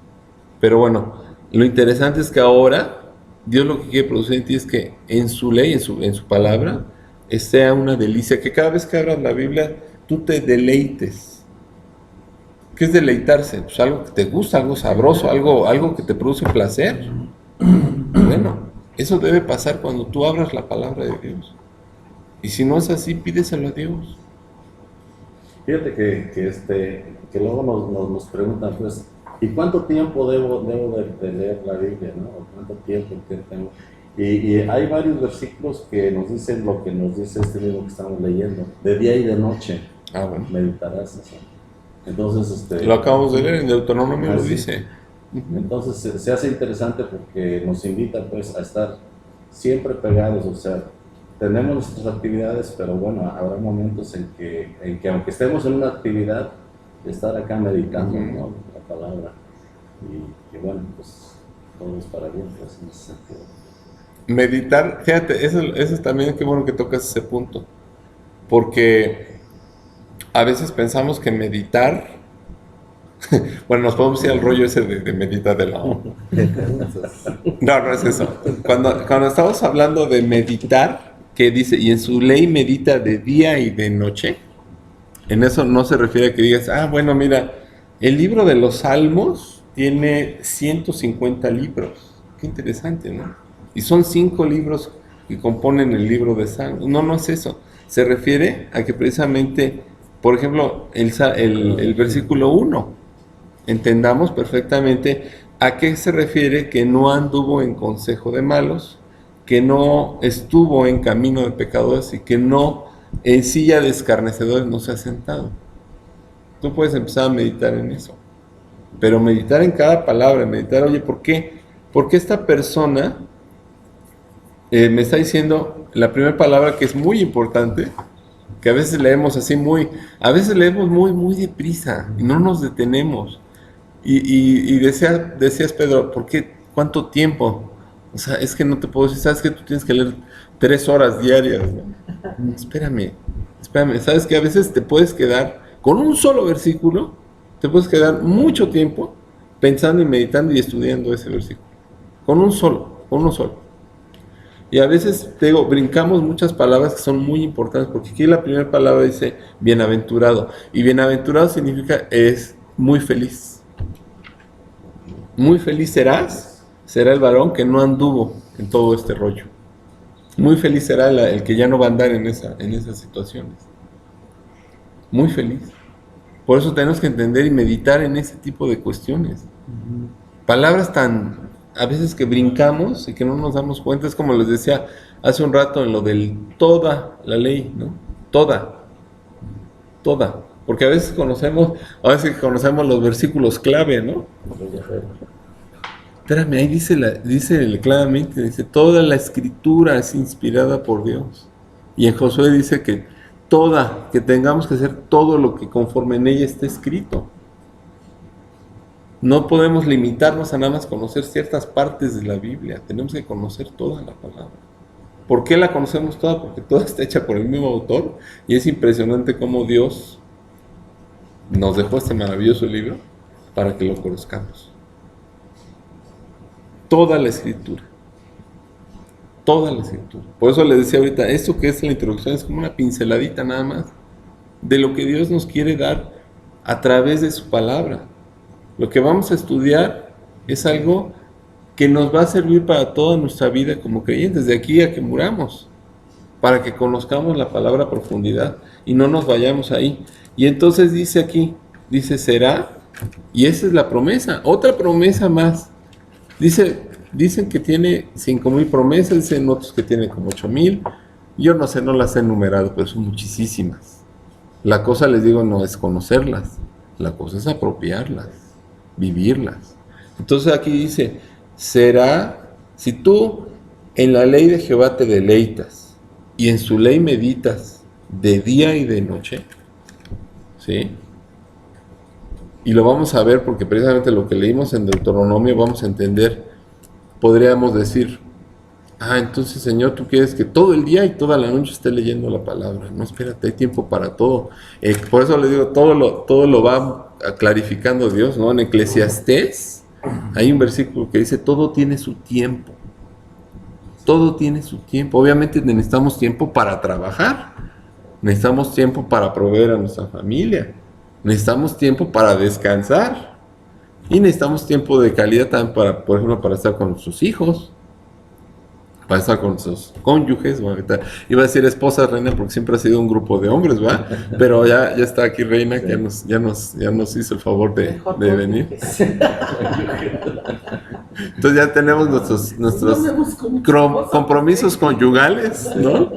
[SPEAKER 1] Pero bueno, lo interesante es que ahora Dios lo que quiere producir en ti es que en su ley, en su palabra, sea una delicia, que cada vez que abras la Biblia, tú te deleites. ¿Qué es deleitarse? Pues algo que te gusta, algo sabroso, algo que te produce placer. Bueno, eso debe pasar cuando tú abras la palabra de Dios. Y si no es así, pídeselo a Dios.
[SPEAKER 3] Fíjate que luego nos preguntan, pues, ¿y cuánto tiempo debo de leer la Biblia, no? ¿O cuánto tiempo que tengo? Y hay varios versículos que nos dicen lo que nos dice este libro que estamos leyendo. De día y de noche
[SPEAKER 1] Bueno.
[SPEAKER 3] meditarás eso. Entonces,
[SPEAKER 1] lo acabamos de leer en Deuteronomio, lo
[SPEAKER 3] sí.
[SPEAKER 1] dice.
[SPEAKER 3] Entonces se hace interesante porque nos invita pues a estar siempre pegados, o sea, tenemos nuestras actividades, pero bueno, habrá momentos en que aunque estemos en una actividad, estar acá meditando, ¿no? La palabra. Y bueno, pues todo es para bien, pues en ese sentido.
[SPEAKER 1] Meditar, fíjate, eso es también, qué bueno que tocas ese punto, porque a veces pensamos que meditar, bueno, nos podemos ir al rollo ese de meditar de la No, no es eso. Cuando estamos hablando de meditar, que dice, y en su ley medita de día y de noche, en eso no se refiere a que digas, bueno, mira, el libro de los Salmos tiene 150 libros. Qué interesante, ¿no? Y son 5 libros que componen el libro de Salmos. No es eso. Se refiere a que precisamente, por ejemplo, el versículo 1, entendamos perfectamente a qué se refiere que no anduvo en consejo de malos, que no estuvo en camino de pecadores y que no en silla de escarnecedores no se ha sentado. Tú puedes empezar a meditar en eso, pero meditar en cada palabra, meditar, oye, ¿por qué? Porque esta persona me está diciendo la primera palabra que es muy importante, que a veces leemos así muy deprisa y no nos detenemos. Y decías, Pedro, ¿por qué? ¿Cuánto tiempo? O sea, es que no te puedo decir, sabes que tú tienes que leer 3 horas diarias, ¿no? Espérame, sabes que a veces te puedes quedar con un solo versículo, te puedes quedar mucho tiempo pensando y meditando y estudiando ese versículo, con uno solo. Y a veces, te digo, brincamos muchas palabras que son muy importantes, porque aquí la primera palabra dice bienaventurado, y bienaventurado significa es muy feliz. Muy feliz será el varón que no anduvo en todo este rollo. Muy feliz será el que ya no va a andar en esas situaciones. Muy feliz. Por eso tenemos que entender y meditar en ese tipo de cuestiones. Palabras a veces que brincamos y que no nos damos cuenta. Es como les decía hace un rato en lo del toda la ley, ¿no? Toda. Porque a veces conocemos los versículos clave, ¿no? Espérame, ahí dice claramente, dice, toda la escritura es inspirada por Dios. Y en Josué dice que tengamos que hacer todo lo que conforme en ella está escrito. No podemos limitarnos a nada más conocer ciertas partes de la Biblia, tenemos que conocer toda la palabra. ¿Por qué la conocemos toda? Porque toda está hecha por el mismo autor, y es impresionante cómo Dios nos dejó este maravilloso libro para que lo conozcamos. Toda la escritura. Por eso les decía ahorita, esto que es la introducción es como una pinceladita nada más de lo que Dios nos quiere dar a través de su palabra. Lo que vamos a estudiar es algo que nos va a servir para toda nuestra vida como creyentes, de aquí a que muramos, para que conozcamos la palabra a profundidad y no nos vayamos ahí. Y entonces dice aquí, será, y esa es la promesa, otra promesa más. Dice, Dicen que tiene 5,000 promesas, dicen otros que tiene como 8,000. Yo no sé, no las he enumerado, pero son muchísimas. La cosa, les digo, no es conocerlas. La cosa es apropiarlas, vivirlas. Entonces aquí dice, será, si tú en la ley de Jehová te deleitas y en su ley meditas de día y de noche, ¿sí? Y lo vamos a ver porque precisamente lo que leímos en Deuteronomio vamos a entender, podríamos decir, entonces Señor, tú quieres que todo el día y toda la noche esté leyendo la palabra. No, espérate, hay tiempo para todo. Por eso les digo, todo lo va clarificando Dios, ¿no? En Eclesiastés hay un versículo que dice, todo tiene su tiempo. Todo tiene su tiempo. Obviamente necesitamos tiempo para trabajar. Necesitamos tiempo para proveer a nuestra familia. Necesitamos tiempo para descansar. Y necesitamos tiempo de calidad también para, por ejemplo, para estar con nuestros hijos. Para estar con sus cónyuges, iba a decir esposa Reina porque siempre ha sido un grupo de hombres, ¿verdad? Pero ya está aquí Reina, que ya nos hizo el favor de venir. Entonces ya tenemos nuestros compromisos conyugales, ¿no?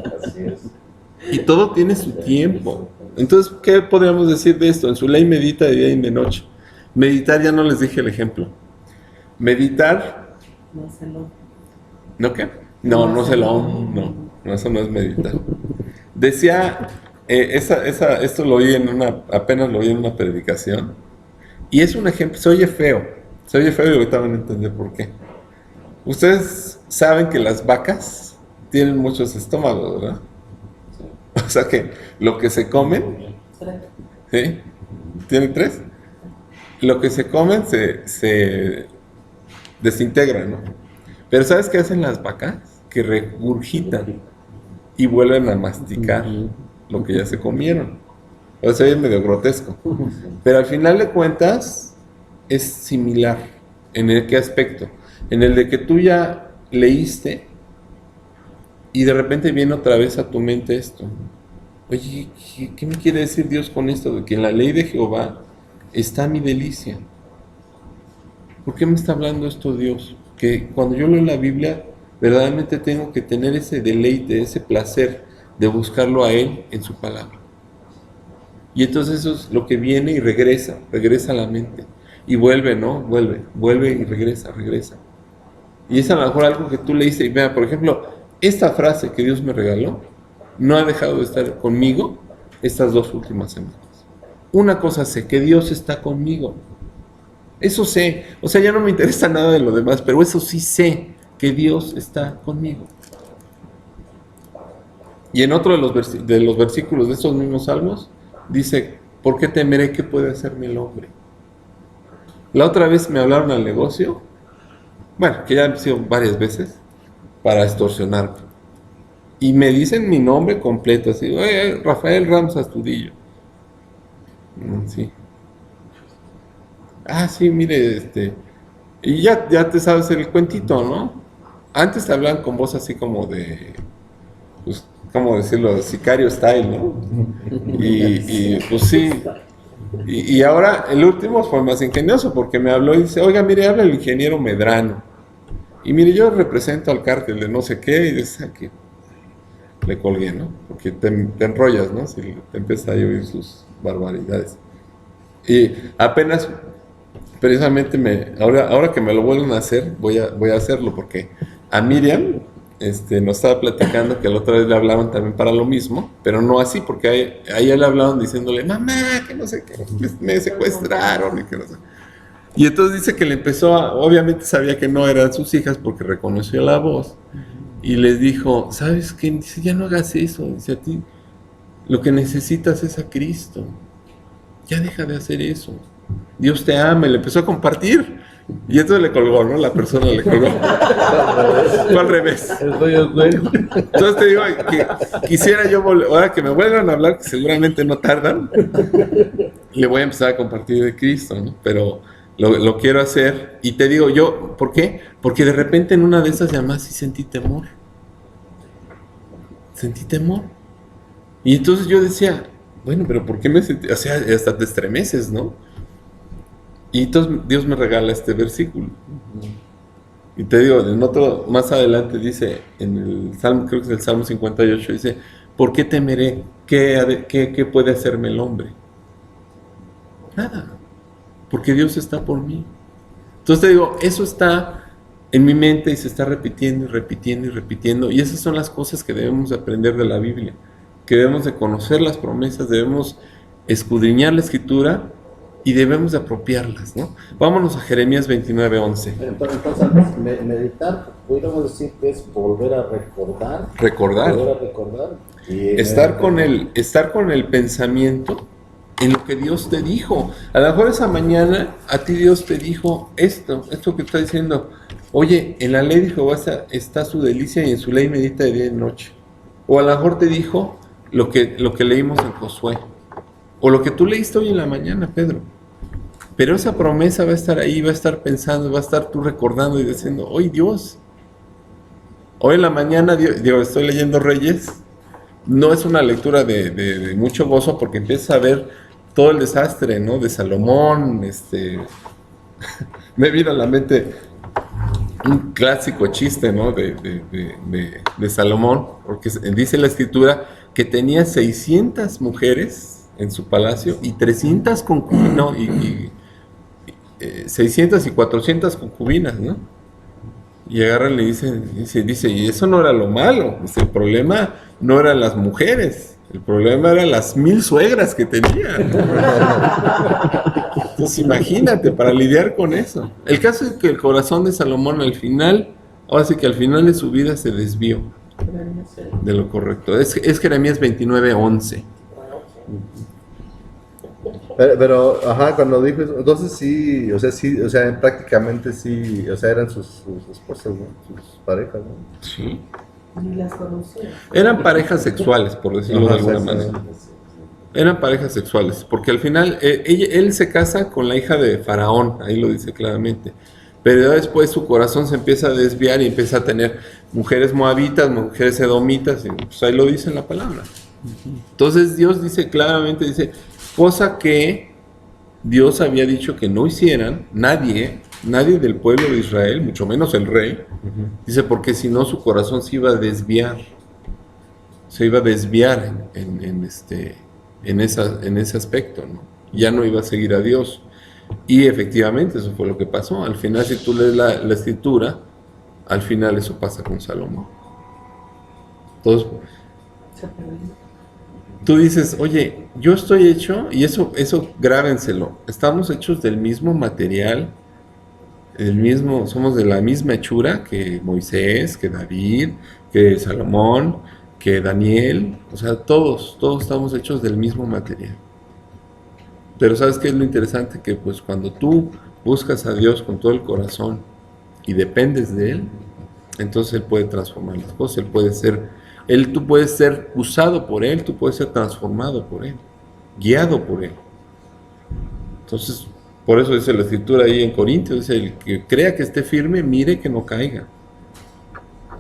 [SPEAKER 1] Y todo tiene su tiempo. Entonces, ¿qué podríamos decir de esto? En su ley medita de día y de noche. Meditar, ya no les dije el ejemplo. Meditar... ¿No qué? No se lo... No, eso no es meditar. Decía, esto lo oí apenas lo oí en una predicación, y es un ejemplo, se oye feo y ahorita van a entender por qué. Ustedes saben que las vacas tienen muchos estómagos, ¿verdad? O sea que lo que se comen, ¿sí? ¿Tienen 3? Lo que se comen se desintegra, ¿no? Pero ¿sabes qué hacen las vacas? Que regurgitan y vuelven a masticar lo que ya se comieron. O sea, es medio grotesco. Pero al final de cuentas es similar. ¿En el qué aspecto? En el de que tú ya leíste y de repente viene otra vez a tu mente esto. Oye, ¿qué me quiere decir Dios con esto? De que en la ley de Jehová está mi delicia. ¿Por qué me está hablando esto Dios? Que cuando yo leo la Biblia, verdaderamente tengo que tener ese deleite, ese placer de buscarlo a Él en su palabra. Y entonces eso es lo que viene y regresa a la mente. Y vuelve, ¿no? Vuelve y regresa. Y es a lo mejor algo que tú leíste y vea, por ejemplo, esta frase que Dios me regaló, no ha dejado de estar conmigo estas 2 últimas semanas. Una cosa sé, que Dios está conmigo. Eso sé, o sea, ya no me interesa nada de lo demás, pero eso sí sé, que Dios está conmigo. Y en otro de los versículos de estos mismos salmos, dice, ¿por qué temeré? ¿Qué puede hacerme el hombre? La otra vez me hablaron al negocio, bueno, que ya han sido varias veces, para extorsionarme. Y me dicen mi nombre completo, así, Rafael Ramos Astudillo. Sí. Sí, mire, y ya te sabes el cuentito, ¿no? Antes te hablaban con voz así como de, pues, ¿cómo decirlo? Sicario style, ¿no? Y pues sí. Y ahora el último fue más ingenioso porque me habló y dice, oiga, mire, habla el ingeniero Medrano. Y mire, yo represento al cártel de no sé qué, y dice aquí. Le colgué, ¿no? Porque te enrollas, ¿no? Si te empiezas a oír sus barbaridades. Y apenas... Precisamente ahora que me lo vuelven a hacer, voy a hacerlo porque a Miriam nos estaba platicando que la otra vez le hablaban también para lo mismo, pero no así, porque a ella le hablaban diciéndole, mamá, que no sé qué, me secuestraron y que no sé. Y entonces dice que le empezó obviamente sabía que no eran sus hijas porque reconoció la voz y les dijo, ¿sabes qué? Dice, ya no hagas eso, dice, a ti lo que necesitas es a Cristo, ya deja de hacer eso. Dios te ama, y le empezó a compartir. Y entonces le colgó, ¿no? La persona le colgó. Fue al revés. Entonces te digo que quisiera yo, ahora que me vuelvan a hablar, que seguramente no tardan, le voy a empezar a compartir de Cristo, ¿no? Pero lo quiero hacer. Y te digo yo, ¿por qué? Porque de repente en una de esas llamadas sí sentí temor. Y entonces yo decía, bueno, pero ¿por qué me sentí? O sea, hasta te estremeces, ¿no? Y entonces Dios me regala este versículo. Y te digo, en otro, más adelante dice, en el Salmo, creo que es el Salmo 58, dice, ¿por qué temeré? ¿Qué puede hacerme el hombre? Nada, porque Dios está por mí. Entonces te digo, eso está en mi mente y se está repitiendo y repitiendo y repitiendo. Y esas son las cosas que debemos de aprender de la Biblia, que debemos de conocer las promesas, debemos escudriñar la Escritura y debemos de apropiarlas, ¿no? Vámonos a Jeremías 29:11.
[SPEAKER 3] Entonces, meditar, podríamos decir que es volver a recordar.
[SPEAKER 1] Recordar.
[SPEAKER 3] Volver a recordar. Y
[SPEAKER 1] Estar con el pensamiento en lo que Dios te dijo. A lo mejor esa mañana a ti Dios te dijo esto que está diciendo. Oye, en la ley de Jehová está su delicia y en su ley medita de día y de noche. O a lo mejor te dijo lo que leímos en Josué. O lo que tú leíste hoy en la mañana, Pedro. Pero esa promesa va a estar ahí, va a estar pensando, va a estar tú recordando y diciendo, hoy Dios, hoy en la mañana, Dios, estoy leyendo Reyes. No es una lectura de mucho gozo porque empiezas a ver todo el desastre, ¿no? De Salomón, me vino a la mente un clásico chiste, ¿no? De Salomón, porque dice la escritura que tenía 600 mujeres en su palacio y 300 concubinas, no, 600 y 400 concubinas, ¿no? Y agarran y dice, y eso no era lo malo, dice, el problema no eran las mujeres, el problema eran las 1000 suegras que tenía. Entonces imagínate, para lidiar con eso. El caso es que el corazón de Salomón al final, ahora sí que al final de su vida se desvió de lo correcto. Es Jeremías 29:11.
[SPEAKER 2] Pero, ajá, cuando dijo eso, entonces sí, o sea, prácticamente sí, o sea, eran sus esposas, ¿no? Sus parejas, ¿no?
[SPEAKER 1] Sí.
[SPEAKER 5] Ni las conocía.
[SPEAKER 1] Eran parejas sexuales, por decirlo de alguna manera. Eran parejas sexuales, porque al final él se casa con la hija de Faraón, ahí lo dice claramente. Pero ya después su corazón se empieza a desviar y empieza a tener mujeres moabitas, mujeres edomitas, y pues ahí lo dice en la palabra. Entonces Dios dice claramente, dice, cosa que Dios había dicho que no hicieran, nadie del pueblo de Israel, mucho menos el rey, dice, porque si no su corazón se iba a desviar, en ese aspecto, ¿no? Ya no iba a seguir a Dios. Y efectivamente eso fue lo que pasó. Al final, si tú lees la escritura, al final eso pasa con Salomón. Entonces,
[SPEAKER 5] Se perdió.
[SPEAKER 1] tú dices, oye, yo estoy hecho, y eso grábenselo, estamos hechos del mismo material, somos de la misma hechura que Moisés, que David, que Salomón, que Daniel, o sea, todos estamos hechos del mismo material. Pero ¿sabes qué es lo interesante? Que pues cuando tú buscas a Dios con todo el corazón y dependes de Él, entonces Él puede transformar las cosas, tú puedes ser usado por Él, tú puedes ser transformado por Él, guiado por Él. Entonces, por eso dice la escritura ahí en Corintios, dice, el que crea que esté firme, mire que no caiga.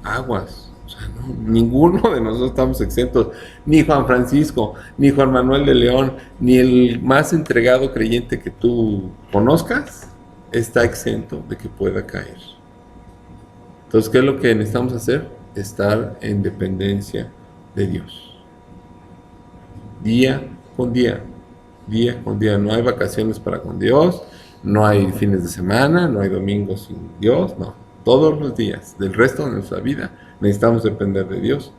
[SPEAKER 1] Aguas. O sea, no, ninguno de nosotros estamos exentos, ni Juan Francisco, ni Juan Manuel de León, ni el más entregado creyente que tú conozcas, está exento de que pueda caer. Entonces, ¿qué es lo que necesitamos hacer? Estar en dependencia de Dios. Día con día, día con día. No hay vacaciones para con Dios, no hay fines de semana, no hay domingos sin Dios, no. Todos los días del resto de nuestra vida necesitamos depender de Dios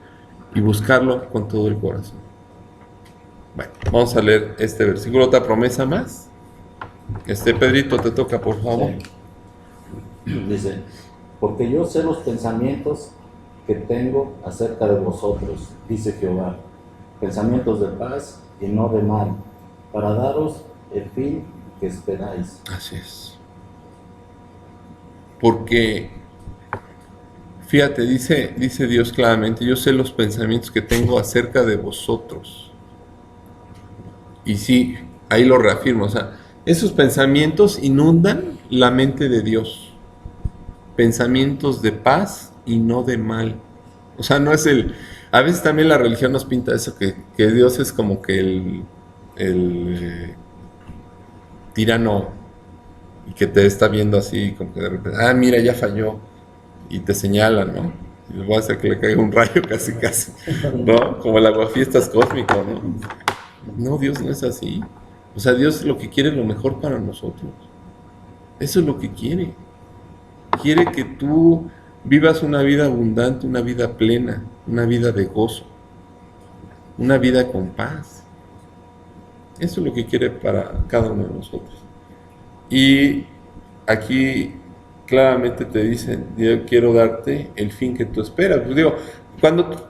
[SPEAKER 1] y buscarlo con todo el corazón. Bueno, vamos a leer este versículo, otra promesa más. Pedrito, te toca, por favor.
[SPEAKER 3] Sí. Dice, porque yo sé los pensamientos que tengo acerca de vosotros, dice Jehová, pensamientos de paz y no de mal, para daros el fin que esperáis.
[SPEAKER 1] Así es. Porque, fíjate, dice Dios claramente, yo sé los pensamientos que tengo acerca de vosotros. Y sí, ahí lo reafirmo, o sea, esos pensamientos inundan la mente de Dios. Pensamientos de paz y no de mal. O sea, no es a veces también la religión nos pinta eso, que Dios es como que el tirano y que te está viendo así, como que de repente, mira, ya falló, y te señalan, ¿no? Y les voy a hacer que le caiga un rayo casi, ¿no? Como el aguafiestas cósmico, ¿no? No, Dios no es así. O sea, Dios lo que quiere es lo mejor para nosotros. Eso es lo que quiere. Quiere que tú vivas una vida abundante, una vida plena, una vida de gozo, una vida con paz. Eso es lo que quiere para cada uno de nosotros. Y aquí claramente te dicen, yo quiero darte el fin que tú esperas. Pues digo,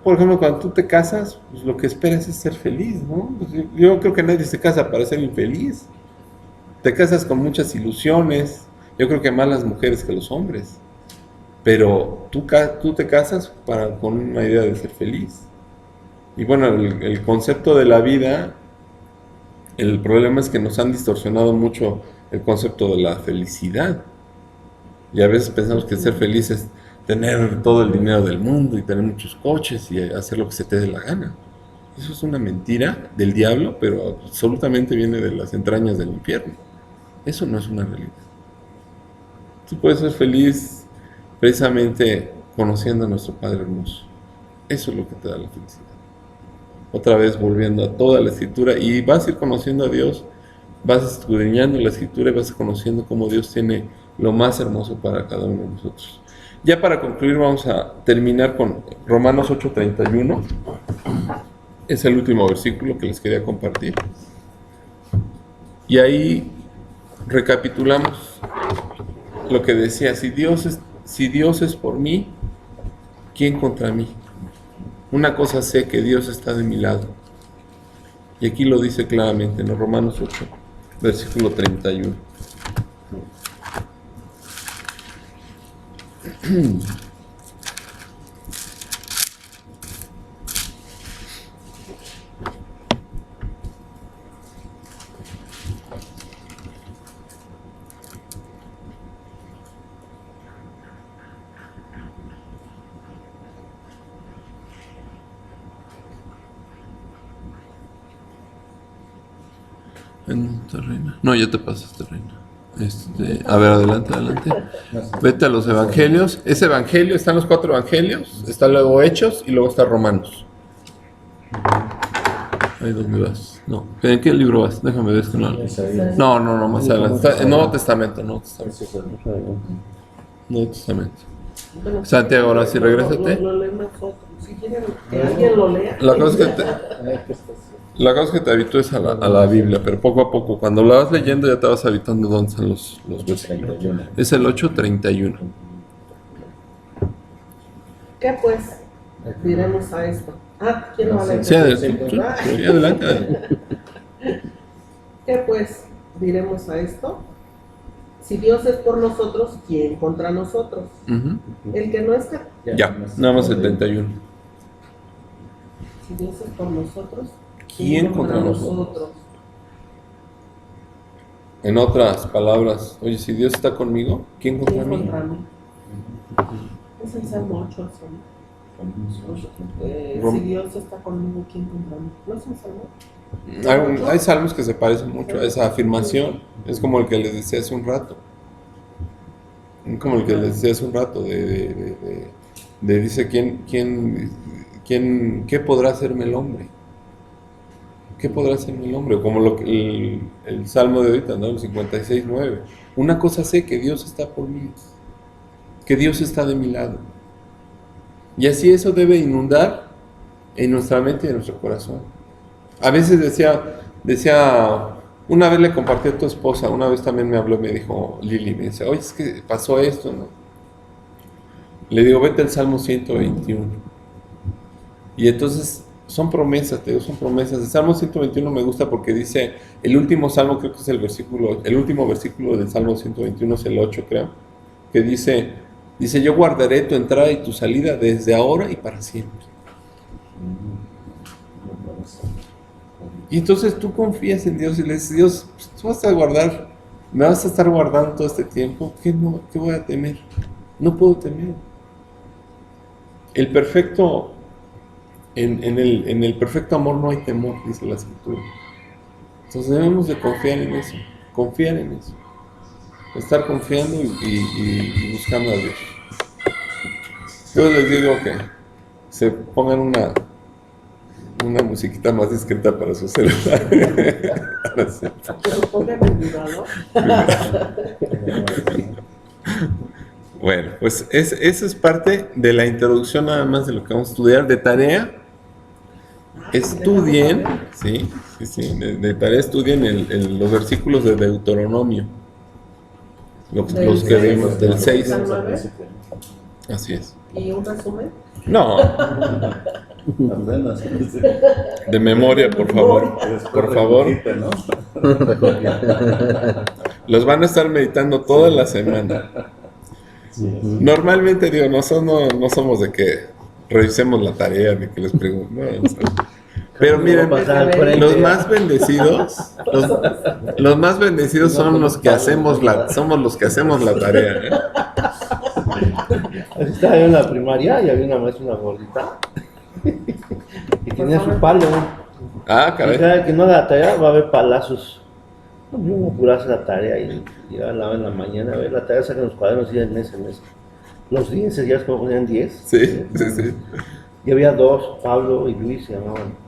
[SPEAKER 1] por ejemplo, cuando tú te casas, pues lo que esperas es ser feliz, ¿no? Pues yo creo que nadie se casa para ser infeliz. Te casas con muchas ilusiones, yo creo que más las mujeres que los hombres. Pero tú te casas con una idea de ser feliz. Y bueno, el concepto de la vida, el problema es que nos han distorsionado mucho el concepto de la felicidad. Y a veces pensamos que ser feliz es tener todo el dinero del mundo y tener muchos coches y hacer lo que se te dé la gana. Eso es una mentira del diablo, pero absolutamente viene de las entrañas del infierno. Eso no es una realidad. Tú puedes ser feliz precisamente conociendo a nuestro Padre hermoso. Eso es lo que te da la felicidad. Otra vez volviendo a toda la Escritura, y vas a ir conociendo a Dios, vas escudriñando la Escritura y vas conociendo cómo Dios tiene lo más hermoso para cada uno de nosotros. Ya para concluir vamos a terminar con Romanos 8:31. Es el último versículo que les quería compartir. Y ahí recapitulamos lo que decía, si Dios es por mí, ¿quién contra mí? Una cosa sé, que Dios está de mi lado. Y aquí lo dice claramente en Romanos 8, versículo 31. No, ya te pasaste, reina. A ver, adelante. Vete a los evangelios. Ese evangelio, están los 4 evangelios, está luego Hechos y luego está Romanos. Ahí donde vas. No, ¿en qué libro vas? Déjame ver, es que no. No, más adelante. Está en Nuevo Testamento. Nuevo Testamento. Santiago, ahora sí, regrésate.
[SPEAKER 5] Lo leemos nosotros. Si quieren que alguien lo lea.
[SPEAKER 1] La cosa es que te habitúes a la Biblia, pero poco a poco, cuando la vas leyendo ya te vas habitando dónde están los versículos. Es el 8:31.
[SPEAKER 5] ¿Qué pues diremos a esto? ¿Quién lo va a leer?
[SPEAKER 1] Sí, adelante.
[SPEAKER 5] ¿Qué pues diremos a esto? Si Dios es por nosotros, ¿quién contra nosotros? El que no está.
[SPEAKER 1] Ya, nada más el 31.
[SPEAKER 5] Si Dios es por nosotros,
[SPEAKER 1] ¿quién contra nosotros? En otras palabras, oye, si Dios está conmigo, ¿quién contra mí?
[SPEAKER 5] Es el Salmo 8, si Dios está conmigo, ¿quién contra mí? ¿No es un salmo?
[SPEAKER 1] Hay salmos que se parecen mucho a esa afirmación. Es como el que les decía hace un rato. Dice, ¿qué podrá hacerme el hombre? ¿Qué podrá hacerme el hombre? Como el salmo de ahorita, ¿no? El 56:9. Una cosa sé, que Dios está por mí, que Dios está de mi lado. Y así eso debe inundar en nuestra mente y en nuestro corazón. A veces decía, una vez le compartí a tu esposa, una vez también me habló y me dijo, Lili, me dice, oye, es que pasó esto, ¿no? Le digo, vete al Salmo 121. Y entonces son promesas, son promesas. El Salmo 121 me gusta porque dice, el último salmo, creo que es el último versículo del Salmo 121 es el 8, creo, que dice, yo guardaré tu entrada y tu salida desde ahora y para siempre. Y entonces tú confías en Dios y le dices, Dios, tú me vas a estar guardando todo este tiempo, ¿qué voy a temer? No puedo temer. El perfecto, en el perfecto amor no hay temor, dice la Escritura. Entonces debemos de confiar en eso, estar confiando y buscando a Dios. Yo les digo que se pongan una musiquita más discreta para su celular.
[SPEAKER 5] Que lo pongan en cuidado.
[SPEAKER 1] Bueno, pues eso es parte de la introducción nada más de lo que vamos a estudiar. De tarea, estudien, sí, de tarea estudien los versículos de Deuteronomio. Los que vimos, del 6.
[SPEAKER 5] ¿Al 9?
[SPEAKER 1] Así es.
[SPEAKER 5] ¿Y un resumen?
[SPEAKER 1] No,
[SPEAKER 3] Apenas.
[SPEAKER 1] de memoria, por favor. Por favor.
[SPEAKER 3] ¿No?
[SPEAKER 1] Los van a estar meditando toda la semana. Normalmente, digo, nosotros no somos de que revisemos la tarea, ni que les pregunten. No, o sea, pero miren, los más bendecidos, los más bendecidos son los que somos los que hacemos la tarea. ¿Eh?
[SPEAKER 6] Así estaba yo en la primaria y había una maestra, una gordita, y tenía su palo.
[SPEAKER 1] Ah,
[SPEAKER 6] Y
[SPEAKER 1] caray.
[SPEAKER 6] cada que no haga la tarea va a haber palazos. No, yo me apuraba a hacer la tarea y llegaba en la mañana a ver la tarea, sacan los cuadernos y el mes. Los 10, ya es como ponían 10.
[SPEAKER 1] Sí.
[SPEAKER 6] Y había dos, Pablo y Luis se llamaban.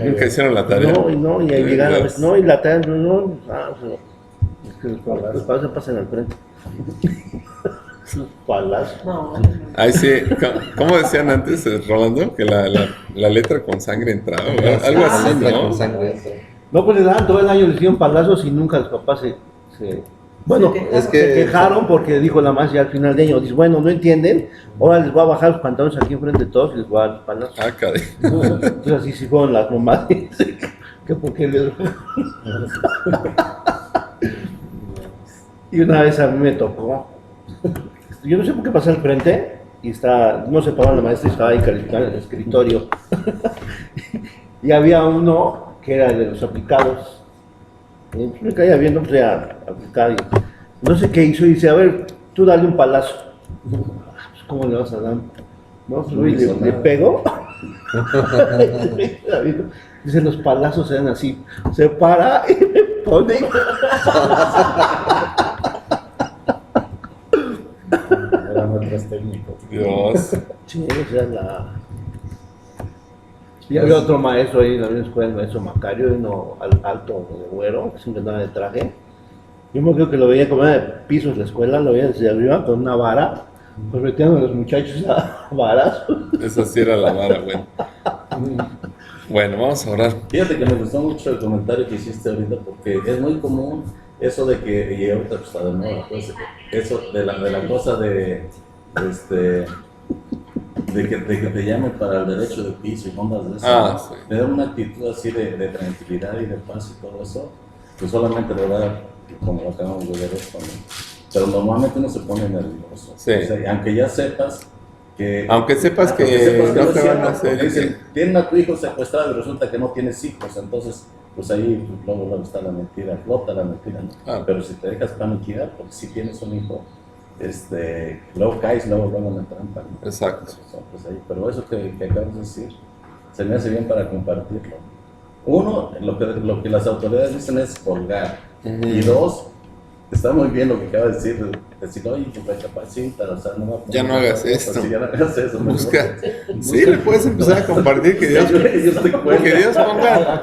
[SPEAKER 1] Nunca hicieron la tarea.
[SPEAKER 6] No, y ahí llegaban, pues, no, y la tarea, no. Es que los palazos se pasan al frente. Los palazos.
[SPEAKER 5] No.
[SPEAKER 1] Ahí sí, ¿cómo decían antes, Rolando? Que la letra con sangre entraba, ¿verdad? Algo así,
[SPEAKER 2] Letra
[SPEAKER 1] ¿no?
[SPEAKER 2] con sangre.
[SPEAKER 6] No, pues le daban todo el año, les hicieron palazos y nunca los papás bueno,
[SPEAKER 2] Es que
[SPEAKER 6] se quejaron porque dijo la más ya al final de año, dice, bueno, no entienden, ahora les voy a bajar los pantalones aquí enfrente de todos y les voy a dar los palazos.
[SPEAKER 1] Ah, caray.
[SPEAKER 6] Entonces así sí fueron las mamás. Que porque les... Y una vez a mí me tocó, yo no sé por qué pasé al frente y no se paraba la maestra y estaba ahí calificando en el escritorio. Y había uno que era de los aplicados. Y me caía viendo, pues era aplicado. Y no sé qué hizo y dice, a ver, tú dale un palazo. Pues, ¿cómo le vas a dar? No, pues le pego. Dice, los palazos eran así. Se para y me pone.
[SPEAKER 4] Eran otros técnicos.
[SPEAKER 1] Dios.
[SPEAKER 6] Sí, esa es la... Y había otro maestro ahí en la misma escuela, el maestro Macario, uno alto, de güero, que siempre andaba de traje. Yo me creo que lo veía como era de pisos la escuela, lo veía desde arriba con una vara, pues metiendo a los muchachos a varas.
[SPEAKER 1] Esa sí era la vara, bueno. Bueno, vamos a orar.
[SPEAKER 3] Fíjate que me gustó mucho el comentario que hiciste ahorita porque es muy común eso de que, y ahorita pues, está de moda, pues, eso de la cosa de que te llamen para el derecho de piso y ondas de eso,
[SPEAKER 1] Ah,
[SPEAKER 3] ¿no?
[SPEAKER 1] sí.
[SPEAKER 3] Le da una actitud así de tranquilidad y de paz y todo eso, que solamente le da, como lo acabamos de ver esto, ¿no? Pero normalmente uno se pone nervioso.
[SPEAKER 1] Sí.
[SPEAKER 3] O sea, aunque ya sepas que...
[SPEAKER 1] Aunque sepas que no te van a hacer
[SPEAKER 3] Dicen,
[SPEAKER 1] eso.
[SPEAKER 3] tienen a tu hijo secuestrado y resulta que no tienes hijos, entonces pues ahí luego está la mentira, flota la mentira, ¿no?
[SPEAKER 1] Ah.
[SPEAKER 3] Pero si te dejas paniquear, porque si tienes un hijo, luego caes, luego en la trampa, ¿no?
[SPEAKER 1] Exacto.
[SPEAKER 3] Pues ahí, pero eso que acabas de decir, se me hace bien para compartirlo. Uno, lo que las autoridades dicen es colgar, y dos, está muy bien lo que acaba de decir, oye, recapacita, o sea, no va a
[SPEAKER 1] Ya no hagas esto.
[SPEAKER 3] Sí, ya no hagas eso.
[SPEAKER 1] Busca. Sí, le puedes empezar a compartir que Dios,
[SPEAKER 3] Yo estoy
[SPEAKER 1] que Dios ponga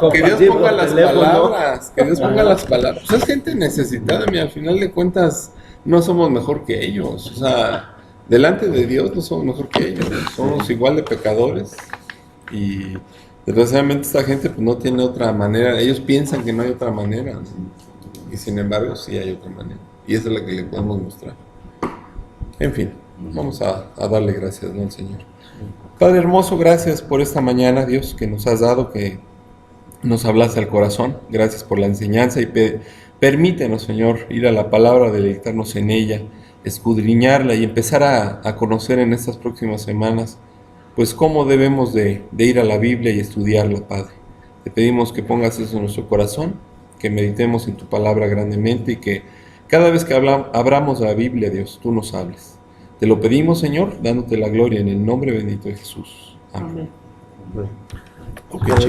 [SPEAKER 6] por
[SPEAKER 1] las
[SPEAKER 6] teléfono.
[SPEAKER 1] palabras, que Dios ponga las palabras. Pues es gente necesitada, mira, al final de cuentas no somos mejor que ellos, o sea, delante de Dios no somos mejor que ellos, somos igual de pecadores y desgraciadamente esta gente pues no tiene otra manera, ellos piensan que no hay otra manera, ¿no? Y sin embargo sí hay otra manera y esa es la que le podemos mostrar. En fin, vamos a darle gracias, ¿no, al Señor? Padre hermoso, gracias por esta mañana, Dios, que nos has dado, que nos hablaste al corazón. Gracias por la enseñanza y permítenos, Señor, ir a la palabra, deleitarnos en ella, escudriñarla y empezar a conocer en estas próximas semanas, pues cómo debemos de ir a la Biblia y estudiarla, Padre. Te pedimos que pongas eso en nuestro corazón, que meditemos en tu palabra grandemente y que cada vez que abramos la Biblia, Dios, tú nos hables. Te lo pedimos, Señor, dándote la gloria en el nombre bendito de Jesús. Amén.
[SPEAKER 5] Amén.
[SPEAKER 1] Ok, chicos.